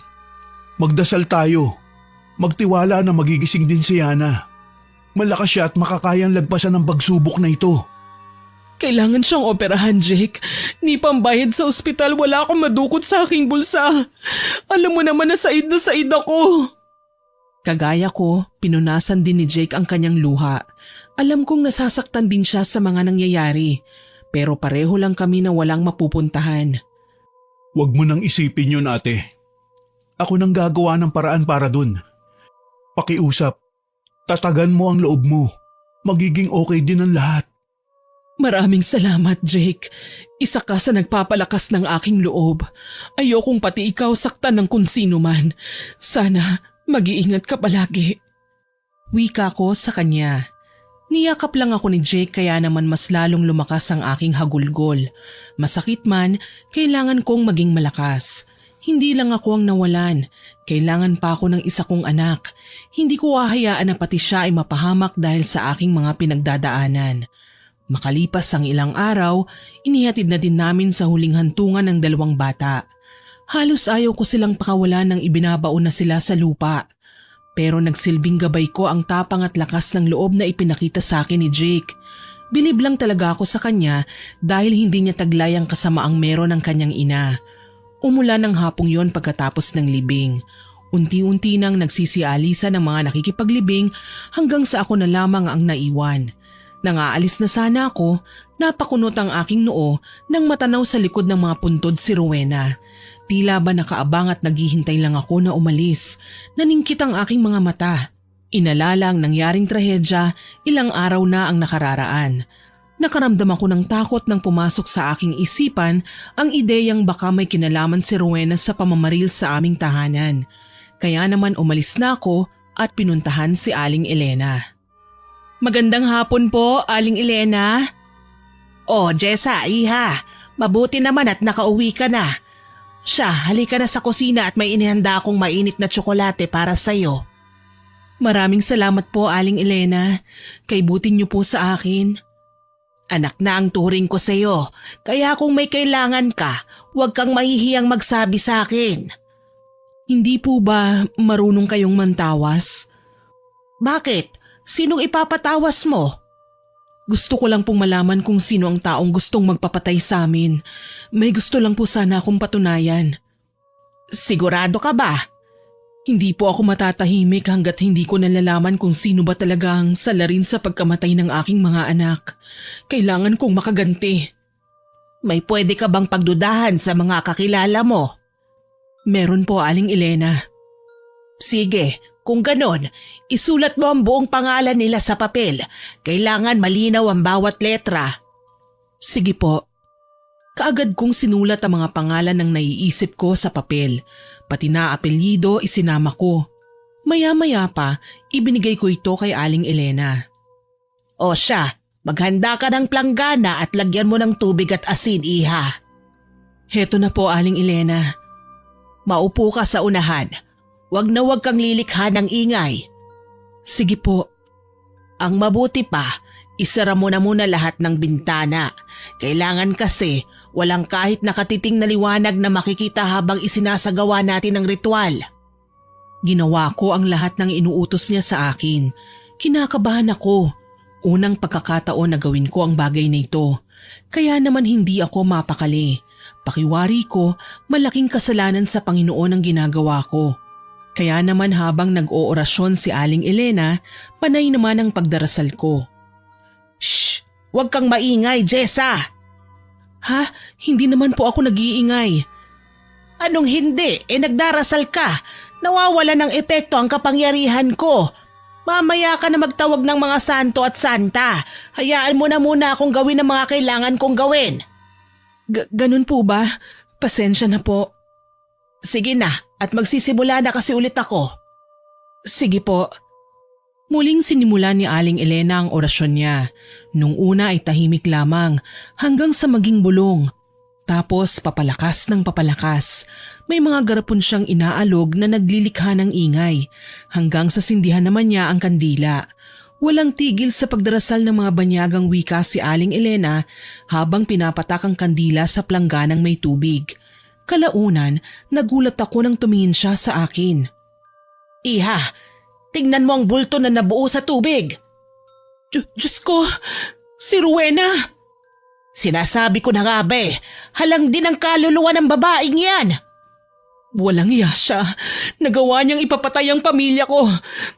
Magdasal tayo. Magtiwala na magigising din si Yana. Malakas siya at makakayang lagpasan ng pagsubok na ito. Kailangan siyang operahan, Jake. Ni pambayad sa ospital, wala akong madukot sa aking bulsa. Alam mo naman na said ako. Kagaya ko, pinunasan din ni Jake ang kanyang luha. Alam kong nasasaktan din siya sa mga nangyayari. Pero pareho lang kami na walang mapupuntahan. Huwag mo nang isipin yun, ate. Ako nang gagawa ng paraan para dun. Pakiusap. Tatagan mo ang loob mo. Magiging okay din ang lahat. Maraming salamat, Jake. Isa ka sa nagpapalakas ng aking loob. Ayokong pati ikaw saktan ng kung sino man. Sana mag-iingat ka palagi. Wika ko sa kanya. Niyakap lang ako ni Jake kaya naman mas lalong lumakas ang aking hagulgol. Masakit man, kailangan kong maging malakas. Hindi lang ako ang nawalan. Kailangan pa ako ng isa kong anak. Hindi ko hahayaan na pati siya ay mapahamak dahil sa aking mga pinagdadaanan. Makalipas ang ilang araw, inihatid na din namin sa huling hantungan ng 2 bata. Halos ayaw ko silang pakawalan nang ibinabaon na sila sa lupa. Pero nagsilbing gabay ko ang tapang at lakas ng loob na ipinakita sa akin ni Jake. Bilib lang talaga ako sa kanya dahil hindi niya taglay ang kasamaang meron ng kanyang ina. Umulan ng hapong yon pagkatapos ng libing. Unti-unti nang nagsisialisa ng mga nakikipaglibing hanggang sa ako na lamang ang naiwan. Nang aalis na sana ako, napakunot ang aking noo nang matanaw sa likod ng mga puntod si Rowena. Tila ba nakaabang at naghihintay lang ako na umalis. Naningkit ang aking mga mata. Inalala ang nangyaring trahedya, ilang araw na ang nakararaan. Nakaramdam ako ng takot nang pumasok sa aking isipan ang ideyang baka may kinalaman si Rowena sa pamamaril sa aming tahanan. Kaya naman umalis na ako at pinuntahan si Aling Elena. Magandang hapon po, Aling Elena. Oh, Jessa, iha. Mabuti naman at nakauwi ka na. Siya, halika na sa kusina at may inihanda akong mainit na tsokolate para sa'yo. Maraming salamat po, Aling Elena. Kaibutin niyo po sa akin. Anak na ang turing ko sa'yo, kaya kung may kailangan ka, huwag kang mahihiyang magsabi sa akin. Hindi po ba marunong kayong mantawas? Bakit? Sinong ipapatawas mo? Gusto ko lang pong malaman kung sino ang taong gustong magpapatay sa amin. May gusto lang po sana akong patunayan. Sigurado ka ba? Hindi po ako matatahimik hanggat hindi ko nalalaman kung sino ba talaga ang salarin sa pagkamatay ng aking mga anak. Kailangan kong makaganti. May pwede ka bang pagdudahan sa mga kakilala mo? Meron po, Aling Elena. Sige, kung ganon, isulat mo ang buong pangalan nila sa papel. Kailangan malinaw ang bawat letra. Sige po. Kaagad kong sinulat ang mga pangalan ng naiisip ko sa papel. Pati na apelyido isinama ko. Maya-maya pa, ibinigay ko ito kay Aling Elena. O siya, maghanda ka ng planggana at lagyan mo ng tubig at asin, iha. Heto na po, Aling Elena. Maupo ka sa unahan. Huwag na huwag kang lilikha ng ingay. Sige po. Ang mabuti pa, isara mo na muna lahat ng bintana. Kailangan kasi walang kahit nakatiting na liwanag na makikita habang isinasagawa natin ang ritual. Ginawa ko ang lahat ng inuutos niya sa akin. Kinakabahan ako. Unang pagkakataon na gawin ko ang bagay na ito. Kaya naman hindi ako mapakali. Pakiwari ko, malaking kasalanan sa Panginoon ang ginagawa ko. Kaya naman habang nag-oorasyon si Aling Elena, panay naman ang pagdarasal ko. Shh! Huwag kang maingay, Jessa! Ha? Hindi naman po ako nag-iingay. Anong hindi? Nagdarasal ka. Nawawala ng epekto ang kapangyarihan ko. Mamaya ka na magtawag ng mga santo at santa. Hayaan mo na muna akong gawin ang mga kailangan kong gawin. Ganun po ba? Pasensya na po. Sige na, at magsisimula na kasi ulit ako. Sige po. Muling sinimula ni Aling Elena ang orasyon niya. Nung una ay tahimik lamang hanggang sa maging bulong. Tapos papalakas ng papalakas. May mga garapon siyang inaalog na naglilikha ng ingay. Hanggang sa sindihan naman niya ang kandila. Walang tigil sa pagdarasal ng mga banyagang wika si Aling Elena habang pinapatak ang kandila sa plangganang may tubig. Kalaunan, nagulat ako nang tumingin siya sa akin. Iha, tingnan mo ang bulto na nabuo sa tubig. Diyos ko, si Rowena! Sinasabi ko na nga be, halang din ang kaluluwa ng babaeng yan. Walang iya siya. Nagawa niyang ipapatay ang pamilya ko.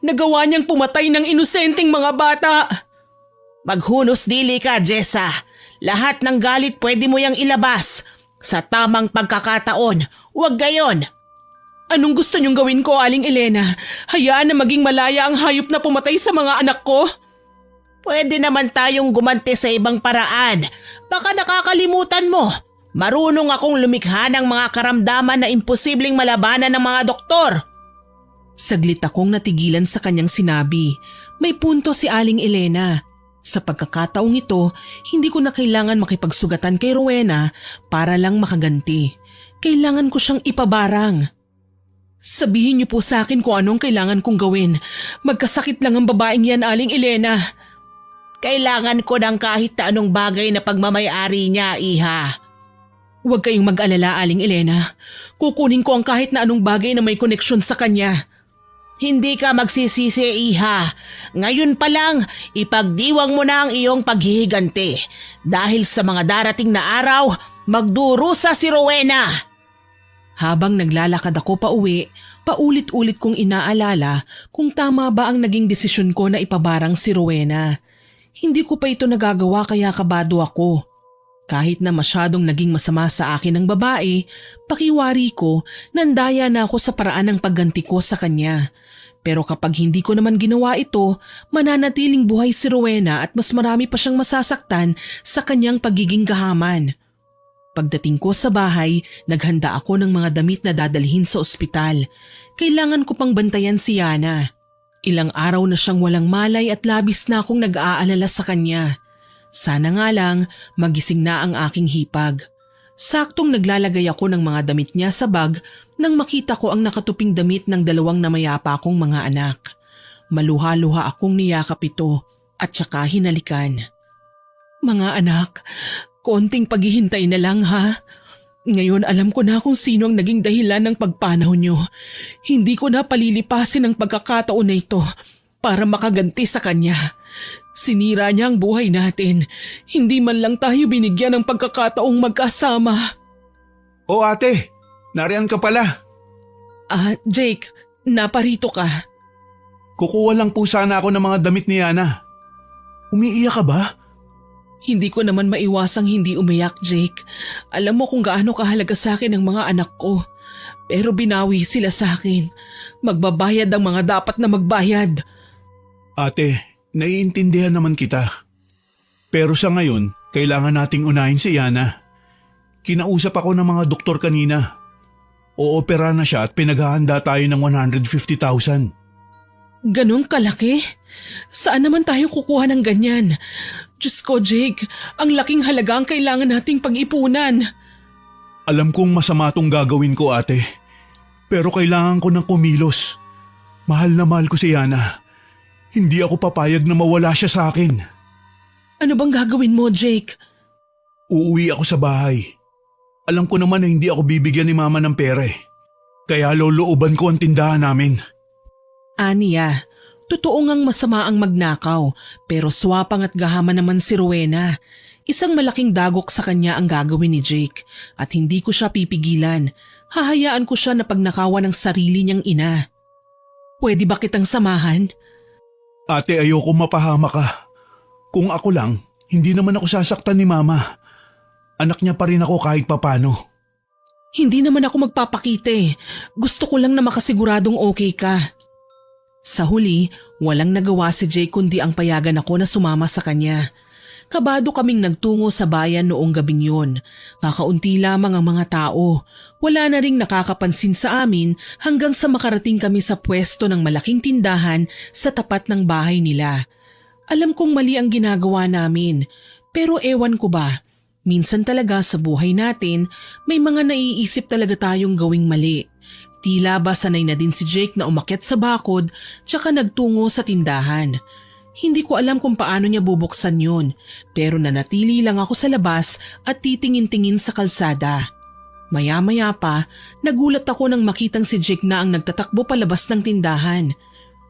Nagawa niyang pumatay ng inosenteng mga bata. Maghunos dili ka, Jessa. Lahat ng galit pwede mo yang ilabas. Sa tamang pagkakataon, huwag gayon. Anong gusto niyong gawin ko, Aling Elena? Hayaan na maging malaya ang hayop na pumatay sa mga anak ko? Pwede naman tayong gumante sa ibang paraan. Baka nakakalimutan mo. Marunong akong lumikha ng mga karamdaman na imposibleng malabanan ng mga doktor. Saglit akong natigilan sa kanyang sinabi. May punto si Aling Elena. Sa pagkakataong ito, hindi ko na kailangan makipagsugatan kay Rowena para lang makaganti. Kailangan ko siyang ipabarang. Sabihin niyo po sa akin kung anong kailangan kong gawin. Magkasakit lang ang babaeng yan, Aling Elena. Kailangan ko ng kahit na anong bagay na pagmamayari niya, Iha. Huwag kayong mag-alala, Aling Elena. Kukunin ko ang kahit na anong bagay na may koneksyon sa kanya. Hindi ka magsisisi, Iha. Ngayon pa lang, ipagdiwang mo na ang iyong paghihiganti. Dahil sa mga darating na araw, magdurusa si Rowena. Habang naglalakad ako pa uwi, paulit-ulit kong inaalala kung tama ba ang naging desisyon ko na ipabarang si Rowena. Hindi ko pa ito nagagawa kaya kabado ako. Kahit na masyadong naging masama sa akin ang babae, pakiwari ko, nandaya na ako sa paraan ng pagganti ko sa kanya. Pero kapag hindi ko naman ginawa ito, mananatiling buhay si Rowena at mas marami pa siyang masasaktan sa kanyang pagiging gahaman. Pagdating ko sa bahay, naghanda ako ng mga damit na dadalhin sa ospital. Kailangan ko pang bantayan si Yana. Ilang araw na siyang walang malay at labis na akong nag-aalala sa kanya. Sana nga lang magising na ang aking hipag. Saktong naglalagay ako ng mga damit niya sa bag nang makita ko ang nakatuping damit ng dalawang namayapa kong mga anak. Maluha-luha akong niyakap ito at saka hinalikan. Mga anak, konting paghihintay na lang ha. Ngayon alam ko na kung sino ang naging dahilan ng pagpanaw niyo. Hindi ko na palilipasin ang pagkakataon na ito para makaganti sa kanya. Sinira niya ang buhay natin. Hindi man lang tayo binigyan ng pagkakataong magkasama. O ate, nariyan ka pala. Jake, naparito ka. Kukuha lang po sana ako ng mga damit ni Yana. Umiiyak ka ba? Hindi ko naman maiwasang hindi umiyak, Jake. Alam mo kung gaano kahalaga sa akin ang mga anak ko. Pero binawi sila sa akin. Magbabayad ang mga dapat na magbayad. Ate, naiintindihan naman kita. Pero sa ngayon, kailangan nating unahin si Yana. Kinausap ako ng mga doktor kanina. Oopera na siya at pinaghahanda tayo ng 150,000. Ganong kalaki? Saan naman tayo kukuha ng ganyan? Diyos ko, Jake, ang laking halaga ang kailangan nating pag-ipunan. Alam kong masama tong gagawin ko, ate. Pero kailangan ko ng kumilos. Mahal na mahal ko si Yana. Hindi ako papayag na mawala siya sa akin. Ano bang gagawin mo, Jake? Uuwi ako sa bahay. Alam ko naman na hindi ako bibigyan ni Mama ng pera eh. Kaya lolooban ko ang tindahan namin. Aniya, Totoo ngang masama ang magnakaw, pero swapang at gahaman naman si Rowena. Isang malaking dagok sa kanya ang gagawin ni Jake at hindi ko siya pipigilan. Hahayaan ko siya na pagnakawan ng sarili niyang ina. Pwede ba kitang samahan? Ate, ayoko mapahama ka. Kung ako lang, hindi naman ako sasaktan ni Mama. Anak niya pa rin ako kahit papano. Hindi naman ako magpapakite. Gusto ko lang na makasiguradong okay ka. Sa huli, walang nagawa si Jake kundi ang payagan ako na sumama sa kanya. Kabado kaming nagtungo sa bayan noong gabing yun. Kakaunti lamang ang mga tao. Wala na ring nakakapansin sa amin hanggang sa makarating kami sa pwesto ng malaking tindahan sa tapat ng bahay nila. Alam kong mali ang ginagawa namin, pero ewan ko ba, minsan talaga sa buhay natin may mga naiisip talaga tayong gawing mali. Tila ba sanay na din si Jake na umakyat sa bakod tsaka nagtungo sa tindahan. Hindi ko alam kung paano niya bubuksan yun, pero nanatili lang ako sa labas at titingin-tingin sa kalsada. Maya-maya pa, nagulat ako nang makitang si Jake na ang nagtatakbo palabas ng tindahan.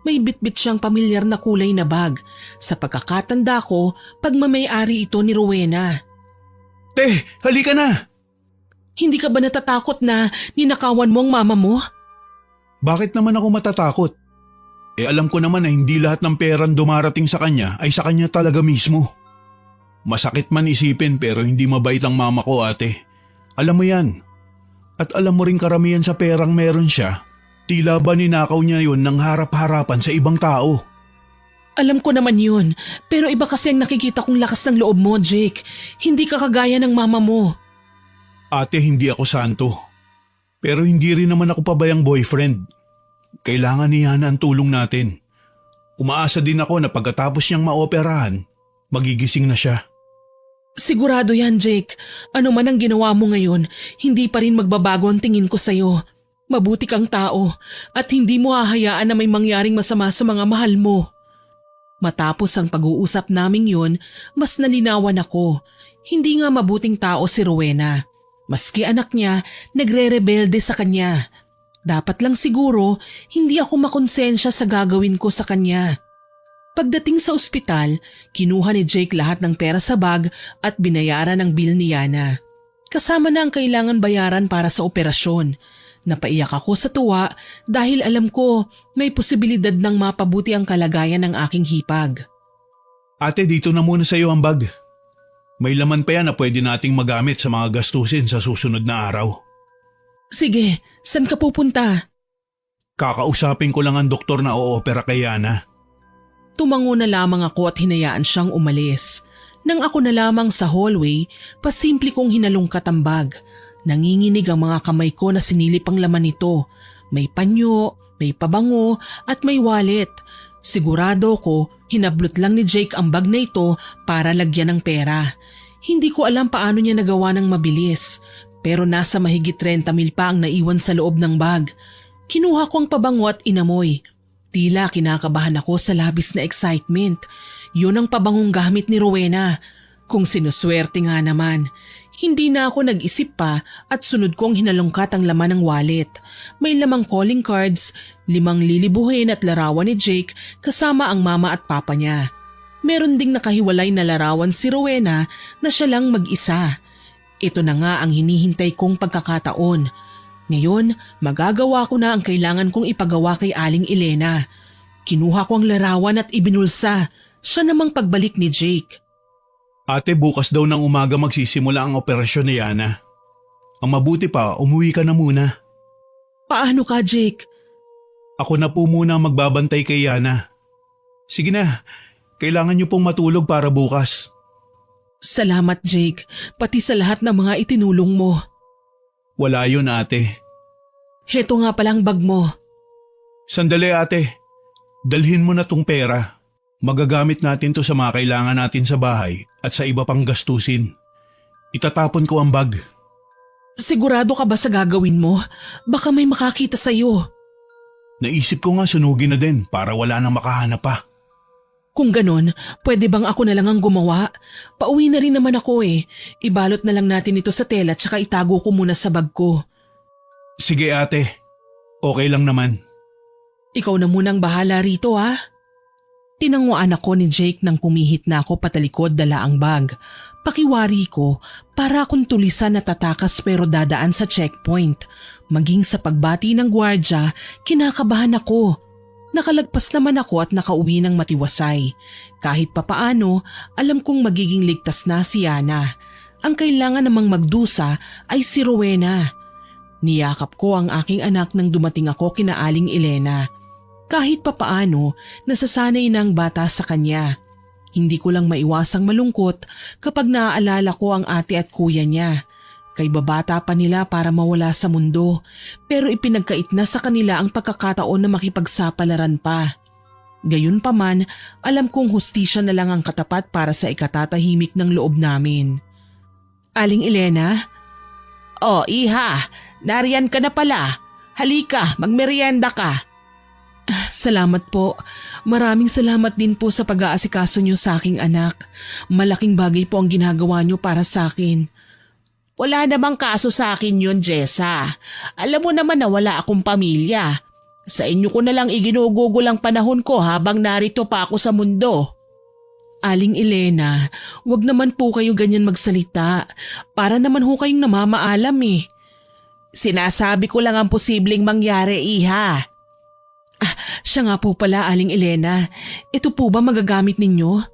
May bitbit siyang pamilyar na kulay na bag. Sa pagkakatanda ko, pagmamay-ari ito ni Rowena. Te, halika na! Hindi ka ba natatakot na ninakawan mo ang mama mo? Bakit naman ako matatakot? Alam ko naman na hindi lahat ng perang dumarating sa kanya ay sa kanya talaga mismo. Masakit man isipin pero hindi mabait ang mama ko, ate. Alam mo yan. At alam mo rin karamihan sa perang meron siya. Tila ba ninakaw niya yun ng harap-harapan sa ibang tao. Alam ko naman yun, pero iba kasi ang nakikita kong lakas ng loob mo, Jake. Hindi ka kagaya ng mama mo. Ate, hindi ako santo. Pero hindi rin naman ako pabayang boyfriend. Kailangan ni Yana ang tulong natin. Umaasa din ako na pagkatapos niyang maoperahan, magigising na siya. Sigurado yan, Jake. Ano man ang ginawa mo ngayon, hindi pa rin magbabago ang tingin ko sa'yo. Mabuti kang tao at hindi mo hahayaan na may mangyaring masama sa mga mahal mo. Matapos ang pag-uusap naming yun, mas nalinawan ako. Hindi nga mabuting tao si Rowena. Maski anak niya, nagre-rebelde sa kanya. Dapat lang siguro, hindi ako makonsensya sa gagawin ko sa kanya. Pagdating sa ospital, kinuha ni Jake lahat ng pera sa bag at binayaran ang bill ni Yana. Kasama na ang kailangan bayaran para sa operasyon. Napaiyak ako sa tuwa dahil alam ko may posibilidad ng mapabuti ang kalagayan ng aking hipag. Ate, dito na muna sa iyo ang bag. May laman pa yan na pwede nating magamit sa mga gastusin sa susunod na araw. Sige, saan ka pupunta? Kakausapin ko lang ang doktor na o-opera kay Yana. Tumango na lamang ako at hinayaan siyang umalis. Nang ako na lamang sa hallway, pasimple kong hinalungkat ang bag. Nanginginig ang mga kamay ko na sinilip ang laman nito. May panyo, may pabango at may wallet. Sigurado ko, hinablot lang ni Jake ang bag na ito para lagyan ng pera. Hindi ko alam paano niya nagawa ng mabilis. Pero nasa mahigit 30 mil pa ang naiwan sa loob ng bag. Kinuha ko ang pabango at inamoy. Tila kinakabahan ako sa labis na excitement. Yun ang pabangong gamit ni Rowena. Kung sinuswerte nga naman. Hindi na ako nag-isip pa at sunod kong hinalungkat ang laman ng wallet. May lamang calling cards, 5 lilibuhin at larawan ni Jake kasama ang mama at papa niya. Meron ding nakahiwalay na larawan si Rowena na siya lang mag-isa. Ito na nga ang hinihintay kong pagkakataon. Ngayon, magagawa ko na ang kailangan kong ipagawa kay Aling Elena. Kinuha ko ang larawan at ibinulsa. Siya namang pagbalik ni Jake. Ate, bukas daw ng umaga magsisimula ang operasyon ni Yana. Ang mabuti pa, umuwi ka na muna. Paano ka, Jake? Ako na po muna magbabantay kay Yana. Sige na, kailangan niyo pong matulog para bukas. Salamat, Jake, pati sa lahat ng mga itinulong mo. Wala yun, ate. Heto nga palang bag mo. Sandali, ate. Dalhin mo na tong pera. Magagamit natin to sa mga kailangan natin sa bahay at sa iba pang gastusin. Itatapon ko ang bag. Sigurado ka ba sa gagawin mo? Baka may makakita sa'yo. Naisip ko nga sunugin na din para wala nang makahanap pa. Kung ganon, pwede bang ako na lang ang gumawa? Pauwi na rin naman ako eh. Ibalot na lang natin ito sa tela tsaka itago ko muna sa bag ko. Sige, ate. Okay lang naman. Ikaw na munang bahala rito, ha? Tinanguan ako ni Jake nang pumihit na ako patalikod dala ang bag. Pakiwari ko para akong tulisan na tatakas pero dadaan sa checkpoint. Maging sa pagbati ng gwardya, kinakabahan ako. Nakalagpas naman ako at nakauwi ng matiwasay. Kahit papaano, alam kong magiging ligtas na si Yana. Ang kailangan namang magdusa ay si Rowena. Niyakap ko ang aking anak nang dumating ako kina Aling Elena. Kahit papaano, nasasanay na ang bata sa kanya. Hindi ko lang maiwasang malungkot kapag naaalala ko ang ate at kuya niya. Kay babata pa nila para mawala sa mundo, pero ipinagkait na sa kanila ang pagkakataon na makipagsapalaran pa. Gayunpaman, alam kong hustisya na lang ang katapat para sa ikatatahimik ng loob namin. Aling Elena? Oh, iha, nariyan ka na pala. Halika, magmerienda ka. Salamat po. Maraming salamat din po sa pag-aasikaso niyo sa aking anak. Malaking bagay po ang ginagawa niyo para sa akin. Wala namang kaso sa akin yun, Jessa. Alam mo naman na wala akong pamilya. Sa inyo ko na lang iginugugol ang panahon ko habang narito pa ako sa mundo. Aling Elena, wag naman po kayo ganyan magsalita. Para naman ho kayong namamaalam eh. Sinasabi ko lang ang posibleng mangyari, iha. Siya nga po pala, Aling Elena. Ito po ba magagamit ninyo?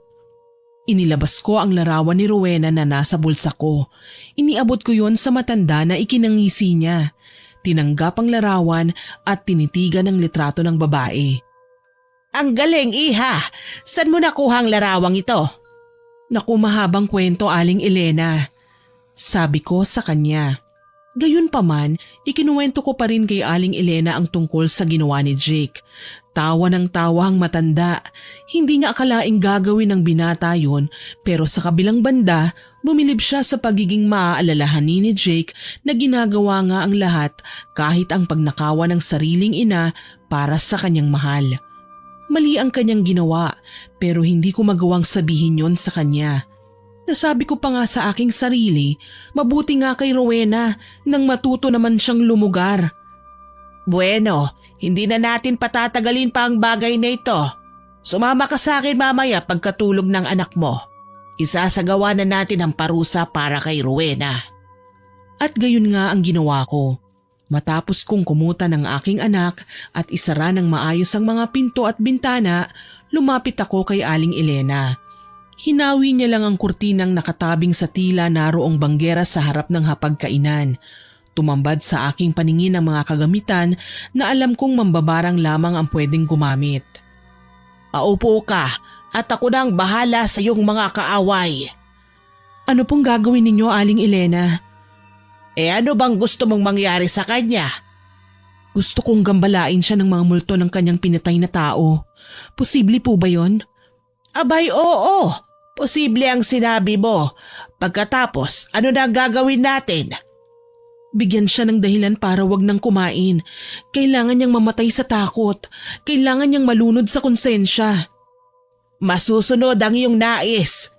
Inilabas ko ang larawan ni Rowena na nasa bulsa ko. Iniabot ko yon sa matanda na ikinangisi niya. Tinanggap ang larawan at tinitigan ang litrato ng babae. Ang galing, iha! Saan mo nakuha ang larawang ito? Naku, mahabang kwento, Aling Elena. Sabi ko sa kanya. Gayunpaman, ikinuwento ko pa rin kay Aling Elena ang tungkol sa ginawa ni Jake. Tawa ng tawa ang matanda. Hindi niya akalaing gagawin ng binata yon, pero sa kabilang banda, bumilib siya sa pagiging maaalalahanin ni Jake na ginagawa nga ang lahat kahit ang pagnakawa ng sariling ina para sa kanyang mahal. Mali ang kanyang ginawa pero hindi ko magawang sabihin yon sa kanya. Nasabi ko pa nga sa aking sarili, mabuti nga kay Rowena nang matuto naman siyang lumugar. Bueno, hindi na natin patatagalin pa ang bagay na ito. Sumama ka sa akin mamaya pagkatulog ng anak mo. Isasagawa na natin ang parusa para kay Rowena. At gayon nga ang ginawa ko. Matapos kong kumutan ng aking anak at isara ng maayos ang mga pinto at bintana, lumapit ako kay Aling Elena. Hinawi niya lang ang kurtinang nakatabing sa tila naroong banggera sa harap ng hapagkainan. Tumambad sa aking paningin ang mga kagamitan na alam kong mambabarang lamang ang pwedeng gumamit. Paupo ka at ako na ang bahala sa iyong mga kaaway. Ano pong gagawin ninyo, Aling Elena? Ano bang gusto mong mangyari sa kanya? Gusto kong gambalain siya ng mga multo ng kanyang pinatay na tao. Posible po ba yon? Abay, oo. Posible ang sinabi mo. Pagkatapos, ano na ang gagawin natin? Bigyan siya ng dahilan para wag nang kumain. Kailangan niyang mamatay sa takot. Kailangan niyang malunod sa konsensya. Masusunod ang iyong nais.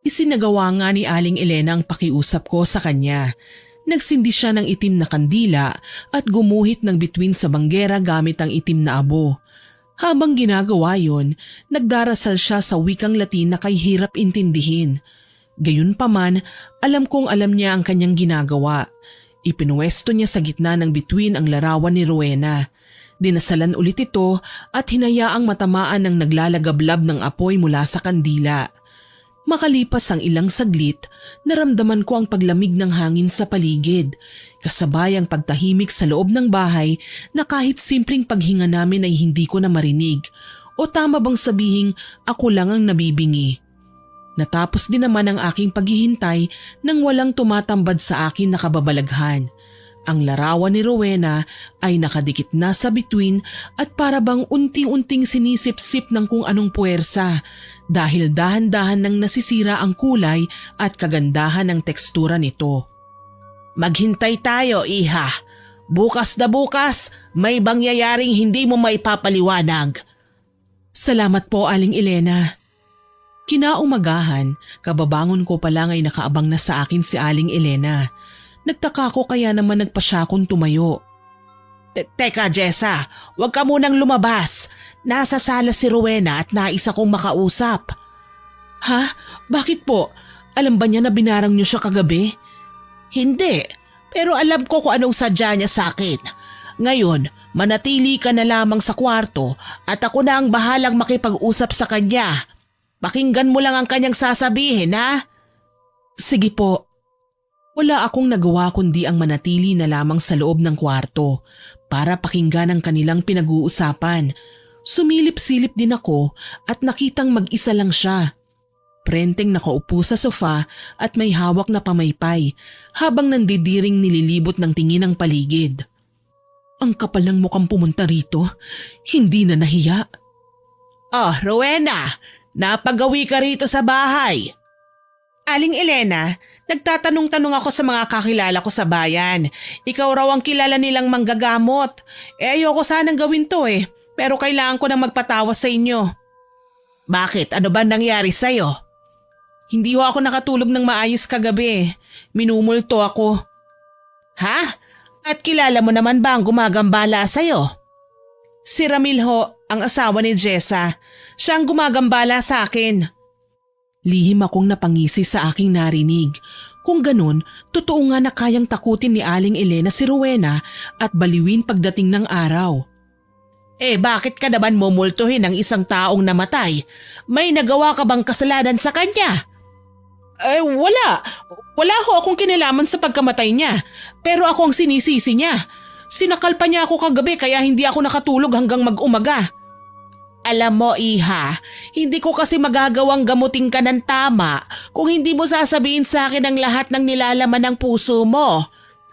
Isinagawa nga ni Aling Elena ang pakiusap ko sa kanya. Nagsindi siya ng itim na kandila at gumuhit ng bituin sa banggera gamit ang itim na abo. Habang ginagawa yon, nagdarasal siya sa wikang Latin na kay hirap intindihin. Gayunpaman, alam kong alam niya ang kanyang ginagawa. Ipinuwesto niya sa gitna ng bituin ang larawan ni Rowena. Dinasalan ulit ito at hinayaang matamaan ng naglalagablab ng apoy mula sa kandila. Makalipas ang ilang saglit, naramdaman ko ang paglamig ng hangin sa paligid, kasabay ang pagtahimik sa loob ng bahay na kahit simpleng paghinga namin ay hindi ko na marinig, o tama bang sabihing ako lang ang nabibingi. Natapos din naman ang aking paghihintay nang walang tumatambad sa akin na kababalaghan. Ang larawan ni Rowena ay nakadikit na sa bituin at para bang unti-unting sinisip-sip ng kung anong puwersa dahil dahan-dahan nang nasisira ang kulay at kagandahan ng tekstura nito. Maghintay tayo, iha. Bukas na bukas, may mangyayaring hindi mo maipapaliwanag. Salamat po, Aling Elena. Kinaumagahan, kababangon ko pa lang ay nakaabang na sa akin si Aling Elena. Nagtaka ko kaya naman nagpa siya akong tumayo. Teka, Jessa, huwag ka munang lumabas. Nasa sala si Rowena at nais akong makausap. Ha? Bakit po? Alam ba niya na binarang niyo siya kagabi? Hindi, pero alam ko kung anong sadya niya sa akin. Ngayon, manatili ka na lamang sa kwarto at ako na ang bahalang makipag-usap sa kanya. Pakinggan mo lang ang kanyang sasabihin, ha? Sige po. Wala akong nagawa kundi ang manatili na lamang sa loob ng kwarto para pakinggan ang kanilang pinag-uusapan. Sumilip-silip din ako at nakitang mag-isa lang siya. Prenteng nakaupo sa sofa at may hawak na pamaypay habang nandidiring nililibot ng tingin ang paligid. Ang kapal ng mukhang pumunta rito, hindi na nahiya. Oh, Rowena, napagawi ka rito sa bahay. Aling Elena, nagtatanong-tanong ako sa mga kakilala ko sa bayan. Ikaw raw ang kilala nilang manggagamot. Ayoko sanang gawin to pero kailangan ko nang magpatawas sa inyo. Bakit? Ano ba nangyari sa'yo? Hindi ho ako nakatulog ng maayos kagabi. Minumulto ako. Ha? At kilala mo naman ba ang gumagambala sa'yo? Si Ramil ho, ang asawa ni Jessa. Siya ang gumagambala sa akin. Lihim akong napangisi sa aking narinig. Kung ganun, totoo nga na kayang takutin ni Aling Elena si Rowena at baliwin pagdating ng araw. Bakit ka naman mumultuhin ang isang taong namatay? May nagawa ka bang kasalanan sa kanya? Wala. Wala ho akong kinalaman sa pagkamatay niya. Pero ako ang sinisisi niya. Sinakal pa niya ako kagabi kaya hindi ako nakatulog hanggang mag-umaga. Alam mo, Iha, hindi ko kasi magagawang gamutin ka ng tama kung hindi mo sasabihin sa akin ang lahat ng nilalaman ng puso mo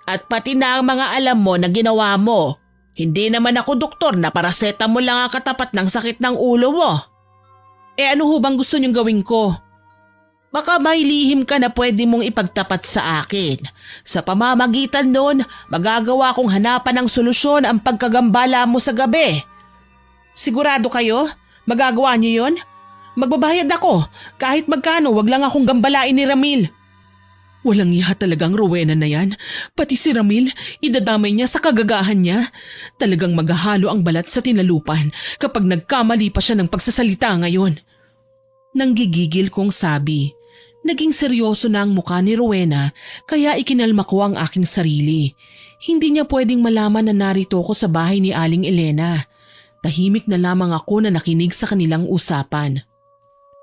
at pati na ang mga alam mo na ginawa mo. Hindi naman ako doktor na paracetamol lang ang katapat ng sakit ng ulo mo. Ano ho bang gusto niyong gawin ko? Baka may lihim ka na pwede mong ipagtapat sa akin. Sa pamamagitan nun, magagawa kong hanapan ng solusyon ang pagkagambala mo sa gabi. Sigurado kayo? Magagawa niyo yon? Magbabayad ako. Kahit magkano, wag lang akong gambalain ni Ramil. Walang iya talagang Rowena na yan. Pati si Ramil, idadamay niya sa kagagahan niya. Talagang maghahalo ang balat sa tinalupan kapag nagkamali pa siya ng pagsasalita ngayon. Nanggigigil kong sabi. Naging seryoso na ang mukha ni Rowena kaya ikinalma ko ang aking sarili. Hindi niya pwedeng malaman na narito ako sa bahay ni Aling Elena. Tahimik na lamang ako na nakinig sa kanilang usapan.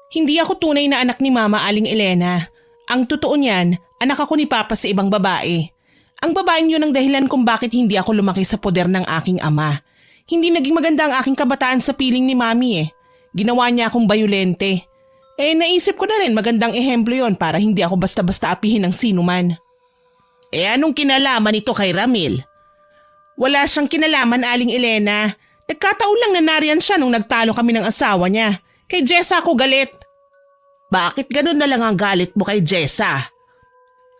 Hindi ako tunay na anak ni Mama Aling Elena. Ang totoo niyan, anak ako ni Papa sa ibang babae. Ang babaeng yun ang dahilan kung bakit hindi ako lumaki sa poder ng aking ama. Hindi naging maganda ang aking kabataan sa piling ni Mami Ginawa niya akong bayolente. Naisip ko na rin magandang ehemplo yon para hindi ako basta-basta apihin ng sino man. Anong kinalaman ito kay Ramil? Wala siyang kinalaman, Aling Elena. Nagkataon lang na nariyan siya nung nagtalo kami ng asawa niya. Kay Jessa ako galit. Bakit ganun na lang ang galit mo kay Jessa?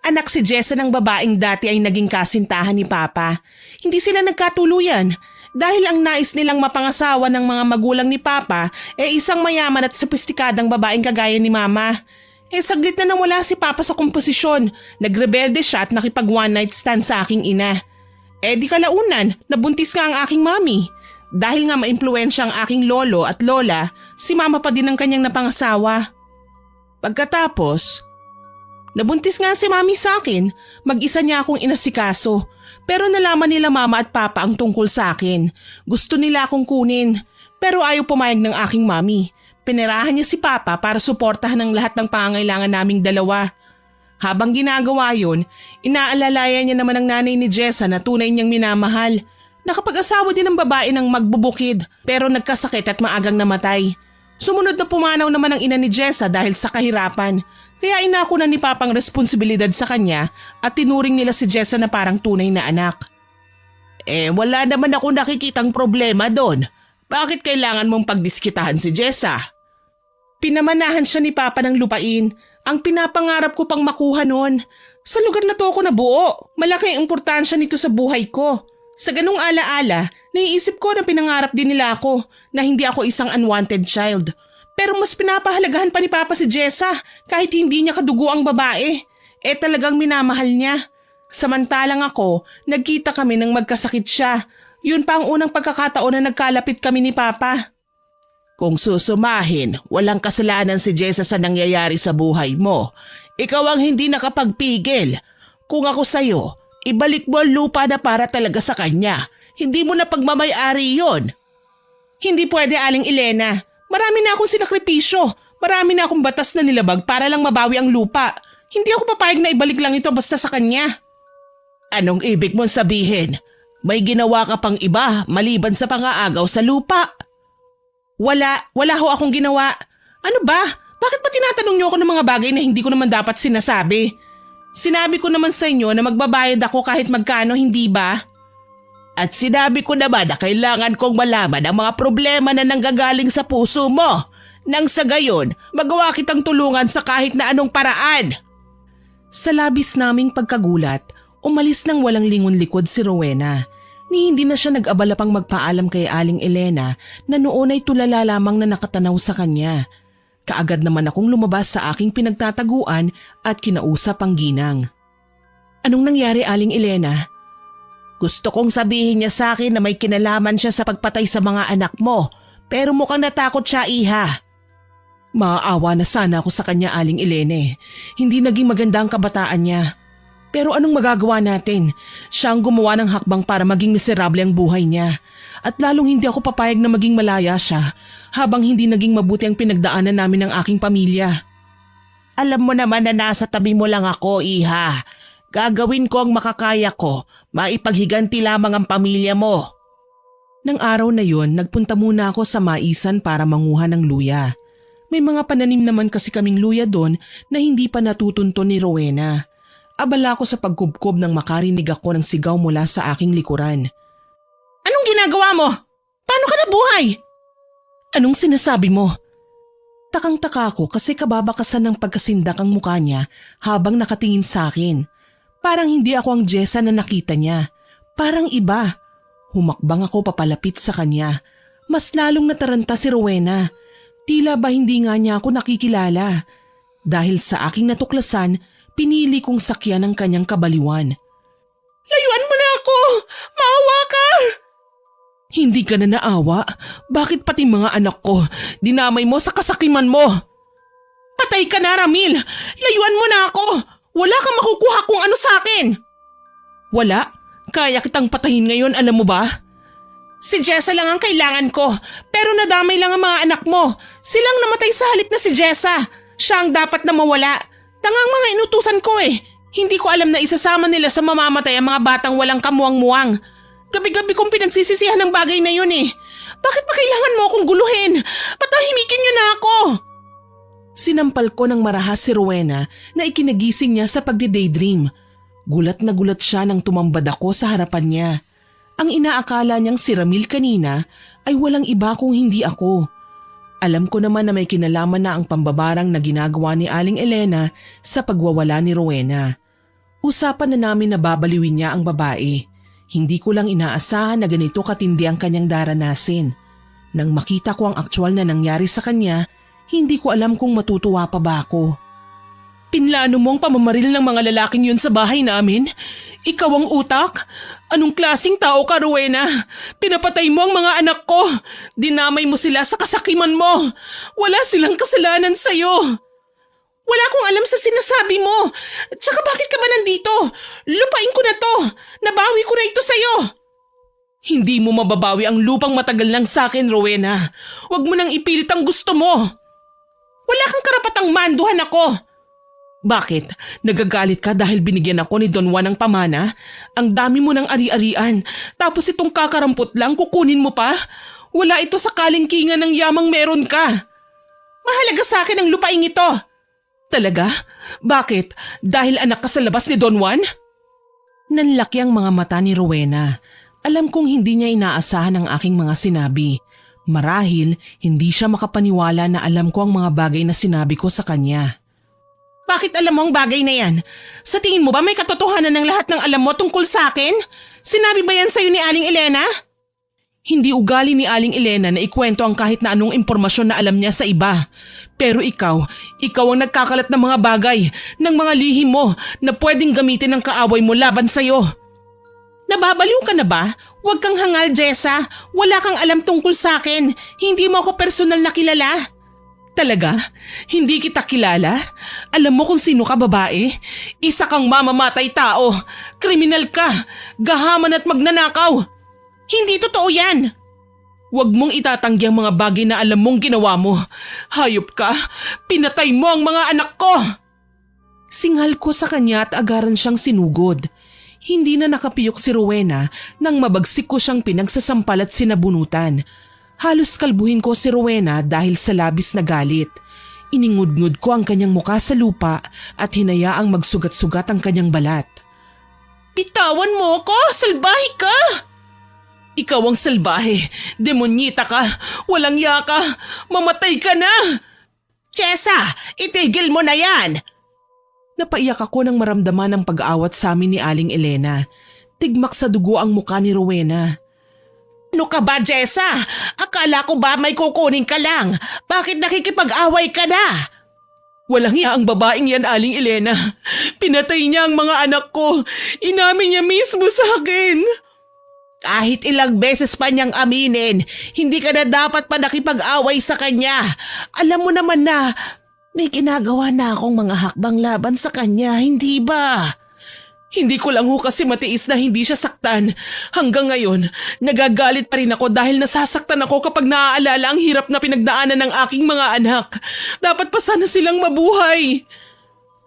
Anak si Jessa ng babaeng dati ay naging kasintahan ni Papa. Hindi sila nagkatuluyan dahil ang nais nilang mapangasawa ng mga magulang ni Papa isang mayaman at sopistikadang babaeng kagaya ni Mama. Saglit na nang wala si Papa sa komposisyon. Nagrebelde siya at nakipag one night stand sa aking ina. Di kalaunan, nabuntis nga ang aking mami. Dahil nga maimpluwensya ang aking lolo at lola, si Mama pa din ang kanyang napangasawa. Pagkatapos, nabuntis nga si Mami sa akin, mag-isa niya akong inasikaso. Pero nalaman nila Mama at Papa ang tungkol sa akin. Gusto nila akong kunin, pero ayaw pumayag ng aking Mami. Pinirahan niya si Papa para suportahan ang lahat ng pangangailangan naming dalawa. Habang ginagawa yun, inaalalayan niya naman ang nanay ni Jessa na tunay niyang minamahal. Nakapag-asawa din ng babae ng magbubukid pero nagkasakit at maagang namatay. Sumunod na pumanaw naman ang ina ni Jessa dahil sa kahirapan. Kaya inako na ni Papa ang responsibilidad sa kanya at tinuring nila si Jessa na parang tunay na anak. Wala naman ako nakikitang problema doon. Bakit kailangan mong pagdiskitahan si Jessa? Pinamanahan siya ni Papa ng lupain. Ang pinapangarap ko pang makuha noon. Sa lugar na to ako nabuo. Malaki ang importansya nito sa buhay ko. Sa ganung alaala, naiisip ko na pinangarap din nila ako na hindi ako isang unwanted child. Pero mas pinapahalagahan pa ni Papa si Jessa kahit hindi niya kadugo ang babae. Talagang minamahal niya. Samantalang ako, nagkita kami nang magkasakit siya. Yun pa ang unang pagkakataon na nagkalapit kami ni Papa. Kung susumahin, walang kasalanan si Jessa sa nangyayari sa buhay mo. Ikaw ang hindi nakapagpigil. Kung ako sa'yo, ibalik mo ang lupa na para talaga sa kanya. Hindi mo na pagmamay-ari yon. Hindi pwede, Aling Elena. Marami na akong sinakripisyo. Marami na akong batas na nilabag para lang mabawi ang lupa. Hindi ako papayag na ibalik lang ito basta sa kanya. Anong ibig mong sabihin? May ginawa ka pang iba maliban sa pangaagaw sa lupa? Wala ho akong ginawa. Ano ba? Bakit ba tinatanong niyo ako ng mga bagay na hindi ko naman dapat sinasabi? Sinabi ko naman sa inyo na magbabayad ako kahit magkano, hindi ba? At sinabi ko naman na kailangan kong malaman ang mga problema na nanggagaling sa puso mo. Nang sa gayon, magawa kitang tulungan sa kahit na anong paraan. Sa labis naming pagkagulat, umalis nang walang lingon likod si Rowena. Ni hindi na siya nag-abala pang magpaalam kay Aling Elena na noon ay tulala lamang na nakatanaw sa kanya. Kaagad naman akong lumabas sa aking pinagtataguan at kinausap ang ginang. Anong nangyari, Aling Elena? Gusto kong sabihin niya sa akin na may kinalaman siya sa pagpatay sa mga anak mo, pero mukhang natakot siya, iha. Maaawa na sana ako sa kanya, Aling Elena. Hindi naging maganda ang kabataan niya. Pero anong magagawa natin? Siya ang gumawa ng hakbang para maging miserable ang buhay niya. At lalong hindi ako papayag na maging malaya siya habang hindi naging mabuti ang pinagdaanan namin ng aking pamilya. Alam mo naman na nasa tabi mo lang ako, iha. Gagawin ko ang makakaya ko, maipaghiganti lamang ang pamilya mo. Nang araw na yon, nagpunta muna ako sa maisan para manguha ng luya. May mga pananim naman kasi kaming luya doon na hindi pa natutunto ni Rowena. Abala ako sa pagkubkob nang makarinig ako ng sigaw mula sa aking likuran. Anong ginagawa mo? Paano ka nabuhay? Anong sinasabi mo? Takang-taka ako kasi kababakasan ng pagkasindak ang mukha niya habang nakatingin sa akin. Parang hindi ako ang Jessa na nakita niya. Parang iba. Humakbang ako papalapit sa kanya. Mas lalong nataranta si Rowena. Tila ba hindi nga niya ako nakikilala? Dahil sa aking natuklasan, pinili kong sakyan ang kanyang kabaliwan. Layuan mo na ako! Maawa ka! Hindi ka na naawa? Bakit pati mga anak ko, dinamay mo sa kasakiman mo? Patay ka na, Ramil! Layuan mo na ako! Wala kang makukuha kung ano sa akin! Wala? Kaya kitang patayin ngayon, alam mo ba? Si Jessa lang ang kailangan ko, pero nadamay lang ang mga anak mo. Silang namatay sa halip na si Jessa. Siya ang dapat na mawala. Tangang mga inutusan ko eh. Hindi ko alam na isasama nila sa mamamatay ang mga batang walang kamuang-muwang. Gabi-gabi kong pinagsisisihan ng bagay na yun eh. Bakit pa kailangan mo akong guluhin? Patahimikin niyo na ako! Sinampal ko ng marahas si Rowena na ikinagising niya sa pagdi-daydream. Gulat na gulat siya nang tumambad ako sa harapan niya. Ang inaakala niyang si Ramil kanina ay walang iba kung hindi ako. Alam ko naman na may kinalaman na ang pambabarang na ginagawa ni Aling Elena sa pagwawala ni Rowena. Usapan na namin na babaliwin niya ang babae. Hindi ko lang inaasahan na ganito katindi ang kanyang daranasin. Nang makita ko ang aktwal na nangyari sa kanya, hindi ko alam kung matutuwa pa ba ako. Pinlano mo ang pamamaril ng mga lalaking yun sa bahay namin? Ikaw ang utak? Anong klaseng tao ka, Rowena? Pinapatay mo ang mga anak ko. Dinamay mo sila sa kasakiman mo. Wala silang kasalanan sa'yo. Wala akong alam sa sinasabi mo. Tsaka bakit ka ba nandito? Lupain ko na to. Nabawi ko na ito sa'yo. Hindi mo mababawi ang lupang matagal lang sa akin, Rowena. Huwag mo nang ipilit ang gusto mo. Wala kang karapatang manduhan ako. Bakit? Nagagalit ka dahil binigyan ako ni Don Juan ng pamana? Ang dami mo ng ari-arian. Tapos itong kakarampot lang kukunin mo pa? Wala ito sa kalingkingan ng yamang meron ka. Mahalaga sa akin ang lupaing ito. Talaga? Bakit? Dahil anak ka sa labas ni Don Juan? Nanlaki ang mga mata ni Rowena. Alam kong hindi niya inaasahan ang aking mga sinabi. Marahil, hindi siya makapaniwala na alam ko ang mga bagay na sinabi ko sa kanya. Bakit alam mo ang bagay na yan? Sa tingin mo ba may katotohanan ng lahat ng alam mo tungkol sa akin? Sinabi ba yan sa'yo ni Aling Elena? Hindi ugali ni Aling Elena na ikwento ang kahit na anong impormasyon na alam niya sa iba. Pero ikaw ang nagkakalat ng mga bagay, ng mga lihim mo na pwedeng gamitin ng kaaway mo laban sa'yo. Nababaliw ka na ba? Huwag kang hangal, Jessa. Wala kang alam tungkol sa akin. Hindi mo ako personal na kilala. Talaga? Hindi kita kilala? Alam mo kung sino ka, babae? Isa kang mamamatay tao. Kriminal ka. Gahaman at magnanakaw. Hindi totoo yan. Huwag mong itatanggi ang mga bagay na alam mong ginawa mo. Hayop ka. Pinatay mo ang mga anak ko. Singhal ko sa kanya at agaran siyang sinugod. Hindi na nakapiyok si Rowena nang mabagsik ko siyang pinagsasampal at sinabunutan. Halos kalbuhin ko si Rowena dahil sa labis na galit. Iningudngud ko ang kanyang muka sa lupa at hinayaang magsugat-sugat ang kanyang balat. Bitawan mo ko! Salbahe ka! Ikaw ang salbahe. Demonyita ka. Walang yaka. Mamatay ka na! Jessa, itigil mo na yan! Napaiyak ako nang maramdaman ang pag-aawat sa amin ni Aling Elena. Tigmak sa dugo ang muka ni Rowena. Ano ka ba, Jessa? Akala ko ba may kukunin ka lang? Bakit nakikipag-away ka na? Walang iya ang babaeng yan, Aling Elena. Pinatay niya ang mga anak ko. Inamin niya mismo sa akin. Kahit ilang beses pa niyang aminin, hindi ka na dapat pa nakipag-away sa kanya. Alam mo naman na may ginagawa na akong mga hakbang laban sa kanya, hindi ba? Hindi ko lang ho kasi matiis na hindi siya saktan. Hanggang ngayon, nagagalit pa rin ako dahil nasasaktan ako kapag naaalala ang hirap na pinagdaanan ng aking mga anak. Dapat pa sana silang mabuhay.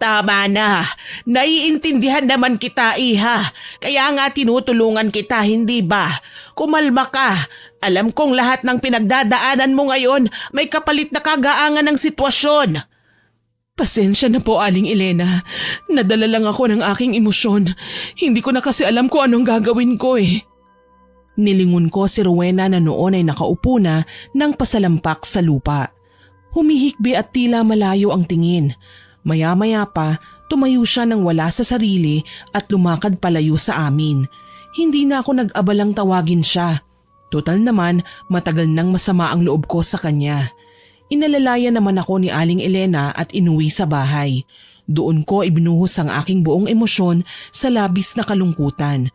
Tama na. Naiintindihan naman kita, iha. Kaya nga tinutulungan kita, hindi ba? Kumalma ka. Alam kong lahat ng pinagdadaanan mo ngayon may kapalit na kagaangan ng sitwasyon. Pasensya na po, Aling Elena. Nadala lang ako ng aking emosyon. Hindi ko na kasi alam kung anong gagawin ko eh. Nilingon ko si Rowena na noon ay nakaupo na ng pasalampak sa lupa. Humihikbi at tila malayo ang tingin. Maya-maya pa, tumayo siya nang wala sa sarili at lumakad palayo sa amin. Hindi na ako nag-abalang tawagin siya. Total naman, matagal nang masama ang loob ko sa kanya. Inalalayan naman ako ni Aling Elena at inuwi sa bahay. Doon ko ibinuhos ang aking buong emosyon sa labis na kalungkutan.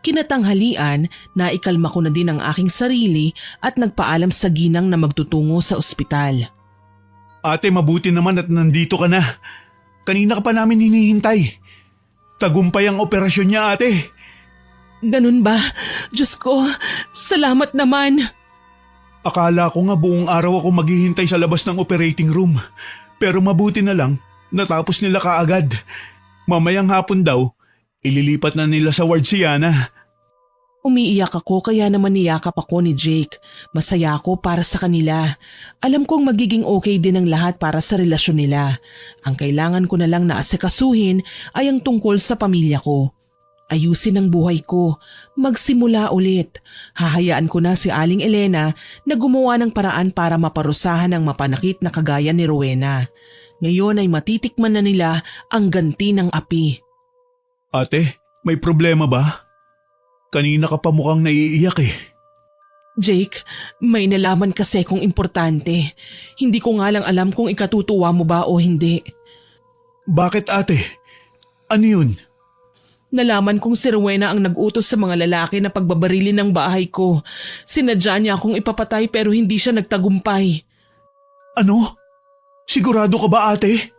Kinatanghalian, naikalma ko na din ang aking sarili at nagpaalam sa ginang na magtutungo sa ospital. Ate, mabuti naman at nandito ka na. Kanina ka pa namin hinihintay. Tagumpay ang operasyon niya, ate. Ganun ba? Diyos ko, salamat naman. Akala ko nga buong araw ako maghihintay sa labas ng operating room. Pero mabuti na lang, natapos nila kaagad. Mamayang hapon daw, ililipat na nila sa ward si Yana. Umiiyak ako kaya naman niyakap ako ni Jake. Masaya ako para sa kanila. Alam kong magiging okay din ang lahat para sa relasyon nila. Ang kailangan ko na lang na asikasuhin ay ang tungkol sa pamilya ko. Ayusin ang buhay ko. Magsimula ulit. Hahayaan ko na si Aling Elena na gumawa ng paraan para maparusahan ang mapanakit na kagaya ni Rowena. Ngayon ay matitikman na nila ang ganti ng api. Ate, may problema ba? Kanina ka pa mukhang naiiyak eh. Jake, may nalaman kasi kong importante. Hindi ko nga lang alam kung ikatutuwa mo ba o hindi. Bakit ate? Ano yun? Nalaman kong si Rowena ang nag-utos sa mga lalaki na pagbabarilin ng bahay ko. Sinadya niya akong ipapatay pero hindi siya nagtagumpay. Ano? Sigurado ka ba ate?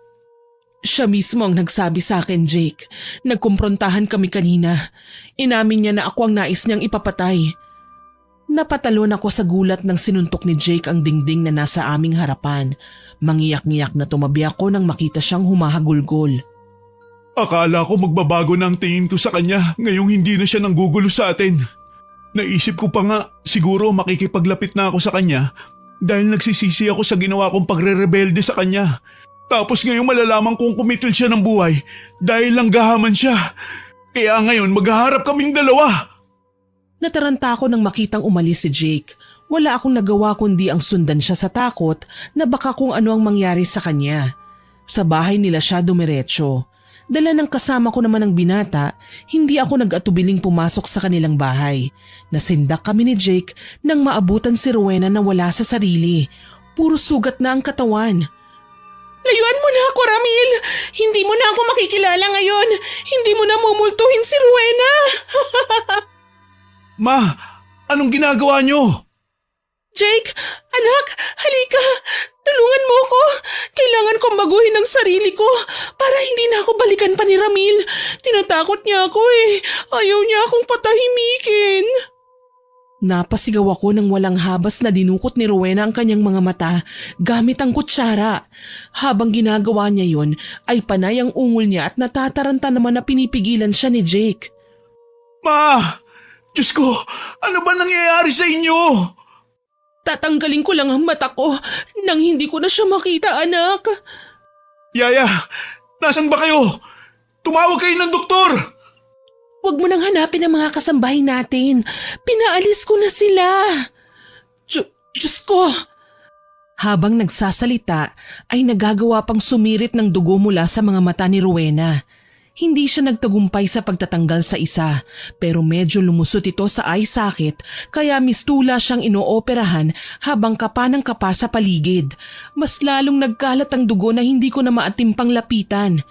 Siya mismo ang nagsabi sa akin, Jake. Nagkumprontahan kami kanina. Inamin niya na ako ang nais niyang ipapatay. Napatalon ako sa gulat nang sinuntok ni Jake ang dingding na nasa aming harapan. Mangiyak-ngiyak na tumabi ako nang makita siyang humahagulgol. Akala ko magbabago na ang tingin ko sa kanya ngayong hindi na siya nanggugulo sa atin. Naisip ko pa nga siguro makikipaglapit na ako sa kanya dahil nagsisisi ako sa ginawa kong pagre-rebelde sa kanya. Tapos ngayong malalaman kong kumitil siya ng buhay dahil lang gahaman siya. Kaya ngayon maghaharap kaming dalawa. Nataranta ako nang makitang umalis si Jake. Wala akong nagawa kundi ang sundan siya sa takot na baka kung ano ang mangyari sa kanya. Sa bahay nila siya dumiretso. Dala ng kasama ko naman ang binata, hindi ako nag-atubiling pumasok sa kanilang bahay. Nasindak kami ni Jake nang maabutan si Rowena na wala sa sarili. Puro sugat na ang katawan. Layuan mo na ako, Ramil! Hindi mo na ako makikilala ngayon! Hindi mo na mumultuhin si Rowena! Ma, anong ginagawa niyo? Jake, anak, halika! Tulungan mo ko! Kailangan kong baguhin ang sarili ko para hindi na ako balikan pa ni Ramil. Tinatakot niya ako eh. Ayaw niya akong patahimikin. Napasigaw ako nang walang habas na dinukot ni Rowena ang kanyang mga mata gamit ang kutsara. Habang ginagawa niya yon ay panay ang ungol niya at natataranta naman na pinipigilan siya ni Jake. Ma! Diyos ko, ano ba nangyayari sa inyo? Tatanggalin ko lang ang mata ko nang hindi ko na siya makita, anak. Yaya, nasan ba kayo? Tumawag kayo ng doktor! Huwag mo nang hanapin ang mga kasambahay natin. Pinaalis ko na sila. Diyos ko! Habang nagsasalita ay nagagawa pang sumirit ng dugo mula sa mga mata ni Rowena. Hindi siya nagtagumpay sa pagtatanggal sa isa pero medyo lumusot ito sa eye socket kaya mistula siyang inooperahan habang kapa ng kapa sa paligid. Mas lalong nagkalat ang dugo na hindi ko na maatimpang lapitan.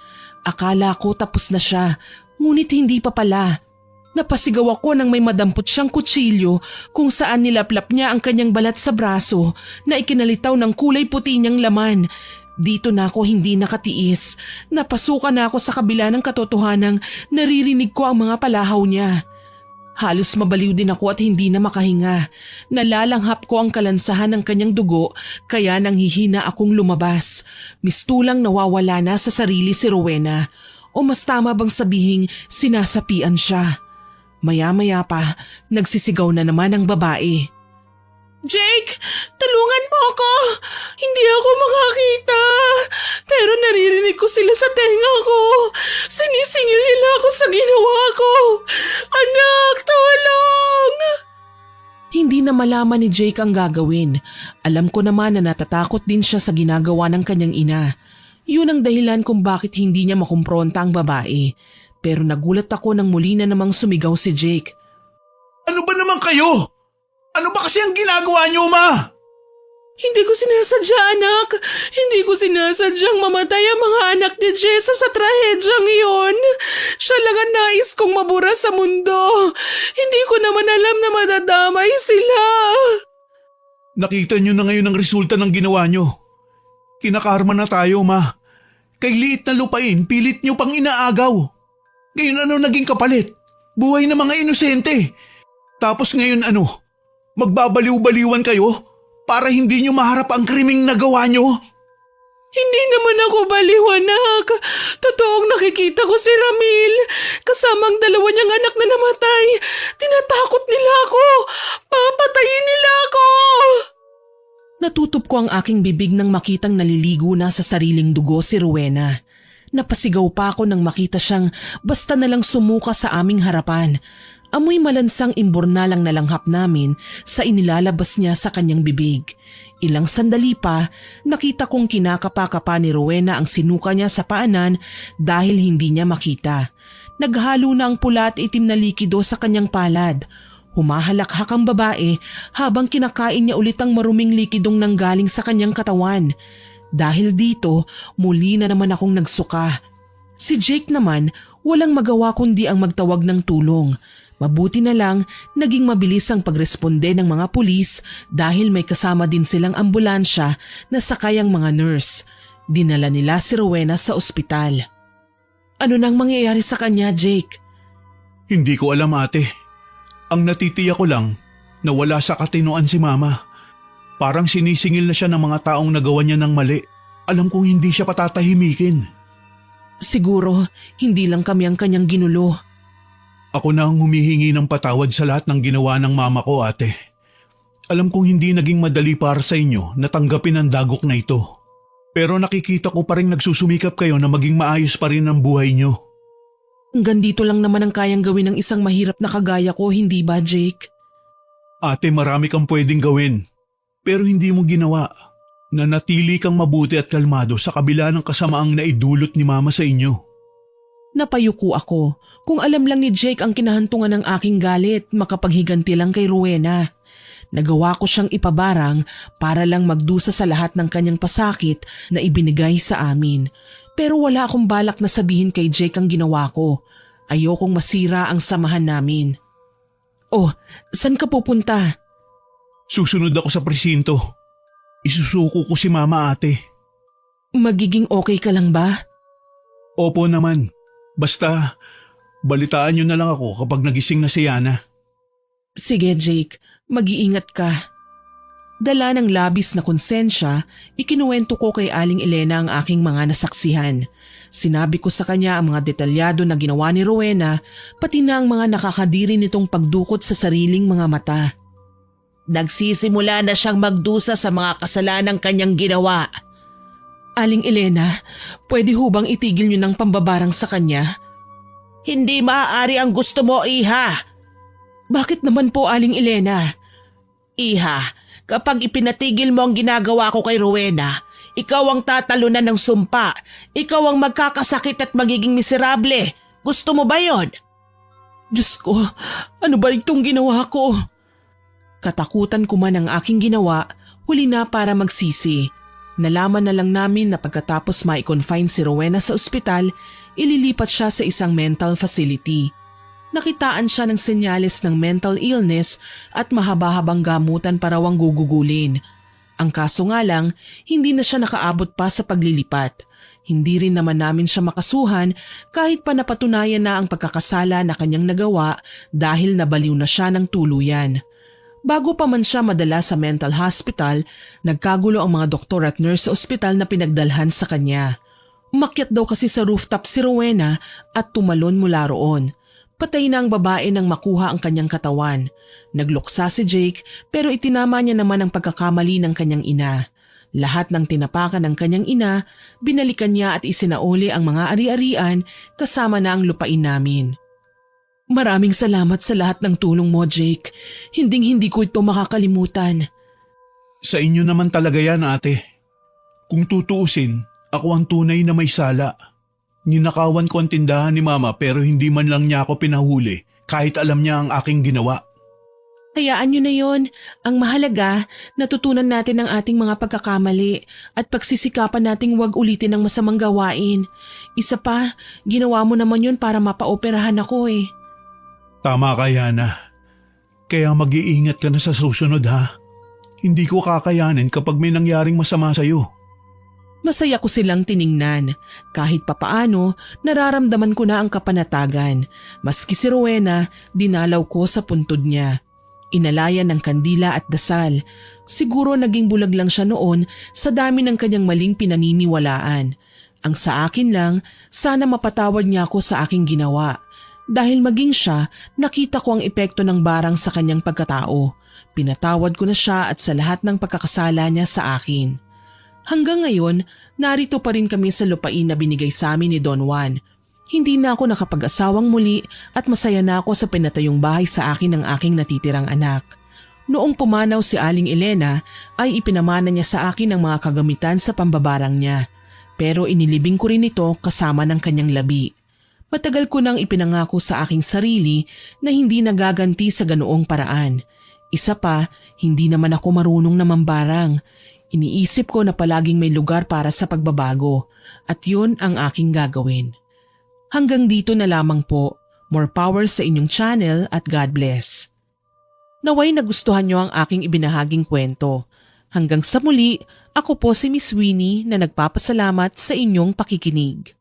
Akala ko tapos na siya, ngunit hindi pa pala. Napasigaw ako nang may madampot siyang kutsilyo kung saan nilaplap niya ang kanyang balat sa braso na ikinalitaw ng kulay puti niyang laman. Dito na ako hindi nakatiis. Napasukan na ako sa kabila ng katotohanang naririnig ko ang mga palahaw niya. Halos mabaliw din ako at hindi na makahinga. Nalalanghap ko ang kalansahan ng kanyang dugo kaya nanghihina akong lumabas. Mistulang nawawala na sa sarili si Rowena. O mas tama bang sabihing sinasapian siya. Maya-maya pa, nagsisigaw na naman ang babae. Jake, tulungan mo ako! Hindi ako makakita! Pero naririnig ko sila sa tenga ko! Sinisingil nila ako sa ginawa ko! Anak, tulong! Hindi na malaman ni Jake ang gagawin. Alam ko naman na natatakot din siya sa ginagawa ng kanyang ina. Yun ang dahilan kung bakit hindi niya makumpronta ang babae. Pero nagulat ako nang muli na namang sumigaw si Jake. Ano ba naman kayo? Ano ba kasi ang ginagawa niyo, Ma? Hindi ko sinasadya, anak. Hindi ko sinasadyang mamatay ang mga anak ni Jessa sa trahedyang iyon. Siya lang ang nais kong mabura sa mundo. Hindi ko naman alam na madadamay sila. Nakita niyo na ngayon ang resulta ng ginawa niyo. Kinakarma na tayo, Ma. Kay liit na lupain, pilit niyo pang inaagaw. Ngayon ano naging kapalit? Buhay ng mga inosente. Tapos ngayon ano? Magbabaliw-baliwan kayo para hindi niyo maharap ang krimeng nagawa niyo? Hindi naman ako baliw, anak. Totoong nakikita ko si Ramil. Kasama ang dalawa niyang anak na namatay. Tinatakot nila ako. Papatayin nila ako. Natutup ko ang aking bibig nang makitang naliligo na sa sariling dugo si Rowena. Napasigaw pa ako nang makita siyang basta nalang sumuka sa aming harapan. Amoy malansang imbornal ang nalanghap namin sa inilalabas niya sa kanyang bibig. Ilang sandali pa, nakita kong kinakapa-kapa ni Rowena ang sinuka niya sa paanan dahil hindi niya makita. Naghalo na ang pula at itim na likido sa kanyang palad. Humahalakhak ang babae habang kinakain niya ulit ang maruming likidong nanggaling sa kanyang katawan. Dahil dito, muli na naman akong nagsuka. Si Jake naman, walang magawa kundi ang magtawag ng tulong. Mabuti na lang, naging mabilis ang pagresponde ng mga pulis dahil may kasama din silang ambulansya na sakay ang mga nurse. Dinala nila si Rowena sa ospital. Ano nang mangyayari sa kanya, Jake? Hindi ko alam, ate. Ang natitiyak ko lang na wala sa katinoan si Mama. Parang sinisingil na siya ng mga taong nagawa niya ng mali. Alam kong hindi siya patatahimikin. Siguro, hindi lang kami ang kanyang ginulo. Ako na ang humihingi ng patawad sa lahat ng ginawa ng mama ko, ate. Alam kong hindi naging madali para sa inyo na tanggapin ang dagok na ito. Pero nakikita ko pa rin nagsusumikap kayo na maging maayos pa rin ang buhay niyo. Hanggang dito lang naman ang kayang gawin ng isang mahirap na kagaya ko, hindi ba, Jake? Ate, marami kang pwedeng gawin. Pero hindi mo ginawa. Nanatili kang mabuti at kalmado sa kabila ng kasamaang naidulot ni Mama sa inyo. Napayuko ako. Kung alam lang ni Jake ang kinahantungan ng aking galit, makapaghiganti lang kay Rowena. Nagawa ko siyang ipabarang para lang magdusa sa lahat ng kanyang pasakit na ibinigay sa amin. Pero wala akong balak na sabihin kay Jake ang ginawa ko. Ayokong masira ang samahan namin. Oh, saan ka pupunta? Susunod ako sa presinto. Isusuko ko si Mama, Ate. Magiging okay ka lang ba? Opo naman. Basta, balitaan niyo na lang ako kapag nagising na si Yana. Sige Jake, mag-iingat ka. Dala ng labis na konsensya, ikinuwento ko kay Aling Elena ang aking mga nasaksihan. Sinabi ko sa kanya ang mga detalyado na ginawa ni Rowena, pati na ang mga nakakadiri nitong pagdukot sa sariling mga mata. Nagsisimula na siyang magdusa sa mga kasalanang kanyang ginawa. Aling Elena, pwede hubang itigil niyo ng pambabarang sa kanya? Hindi maaari ang gusto mo, Iha. Bakit naman po, Aling Elena? Iha, kapag ipinatigil mo ang ginagawa ko kay Rowena, ikaw ang tatalunan ng sumpa. Ikaw ang magkakasakit at magiging miserable. Gusto mo ba yon? Diyos ko, ano ba itong ginawa ko? Katakutan ko man ang aking ginawa, huli na para magsisi. Nalaman na lang namin na pagkatapos ma-confine si Rowena sa ospital, ililipat siya sa isang mental facility. Nakitaan siya ng senyales ng mental illness at mahaba-habang gamutan para wang gugugulin. Ang kaso nga lang, hindi na siya nakaabot pa sa paglilipat. Hindi rin naman namin siya makasuhan kahit pa napatunayan na ang pagkakasala na kanyang nagawa dahil nabaliw na siya ng tuluyan. Bago pa man siya madala sa mental hospital, nagkagulo ang mga doktor at nurse sa ospital na pinagdalhan sa kanya. Umakyat daw kasi sa rooftop si Rowena at tumalon mula roon. Patay na ang babae nang makuha ang kanyang katawan. Nagluksa si Jake pero itinama niya naman ang pagkakamali ng kanyang ina. Lahat ng tinapakan ng kanyang ina, binalikan niya at isinauli ang mga ari-arian kasama na ang lupain namin. Maraming salamat sa lahat ng tulong mo, Jake. Hinding-hindi ko ito makakalimutan. Sa inyo naman talaga yan, Ate. Kung tutuusin, ako ang tunay na may sala. Ninakawan ko ang tindahan ni Mama pero hindi man lang niya ako pinahuli kahit alam niya ang aking ginawa. Hayaan niyo na yon. Ang mahalaga, natutunan natin ang ating mga pagkakamali at pagsisikapan nating huwag ulitin ang masamang gawain. Isa pa, ginawa mo naman yun para mapaoperahan ako eh. Tama ka, Yana. Kaya mag-iingat ka na sa susunod, ha? Hindi ko kakayanin kapag may nangyaring masama sa'yo. Masaya ko silang tiningnan. Kahit papaano, nararamdaman ko na ang kapanatagan. Maski si Rowena, dinalaw ko sa puntod niya. Inalayan ng kandila at dasal. Siguro naging bulag lang siya noon sa dami ng kanyang maling pinaniniwalaan. Ang sa akin lang, sana mapatawad niya ako sa aking ginawa. Dahil maging siya, nakita ko ang epekto ng barang sa kanyang pagkatao. Pinatawad ko na siya at sa lahat ng pagkakasala niya sa akin. Hanggang ngayon, narito pa rin kami sa lupain na binigay sa amin ni Don Juan. Hindi na ako nakapag-asawang muli at masaya na ako sa pinatayong bahay sa akin ng aking natitirang anak. Noong pumanaw si Aling Elena ay ipinamana niya sa akin ang mga kagamitan sa pambabarang niya. Pero inilibing ko rin ito kasama ng kanyang labi. Matagal ko nang ipinangako sa aking sarili na hindi nagaganti sa ganoong paraan. Isa pa, hindi naman ako marunong na mambarang. Iniisip ko na palaging may lugar para sa pagbabago at yun ang aking gagawin. Hanggang dito na lamang po. More power sa inyong channel at God bless. Naway nagustuhan nyo ang aking ibinahaging kwento. Hanggang sa muli, ako po si Miss Winnie na nagpapasalamat sa inyong pakikinig.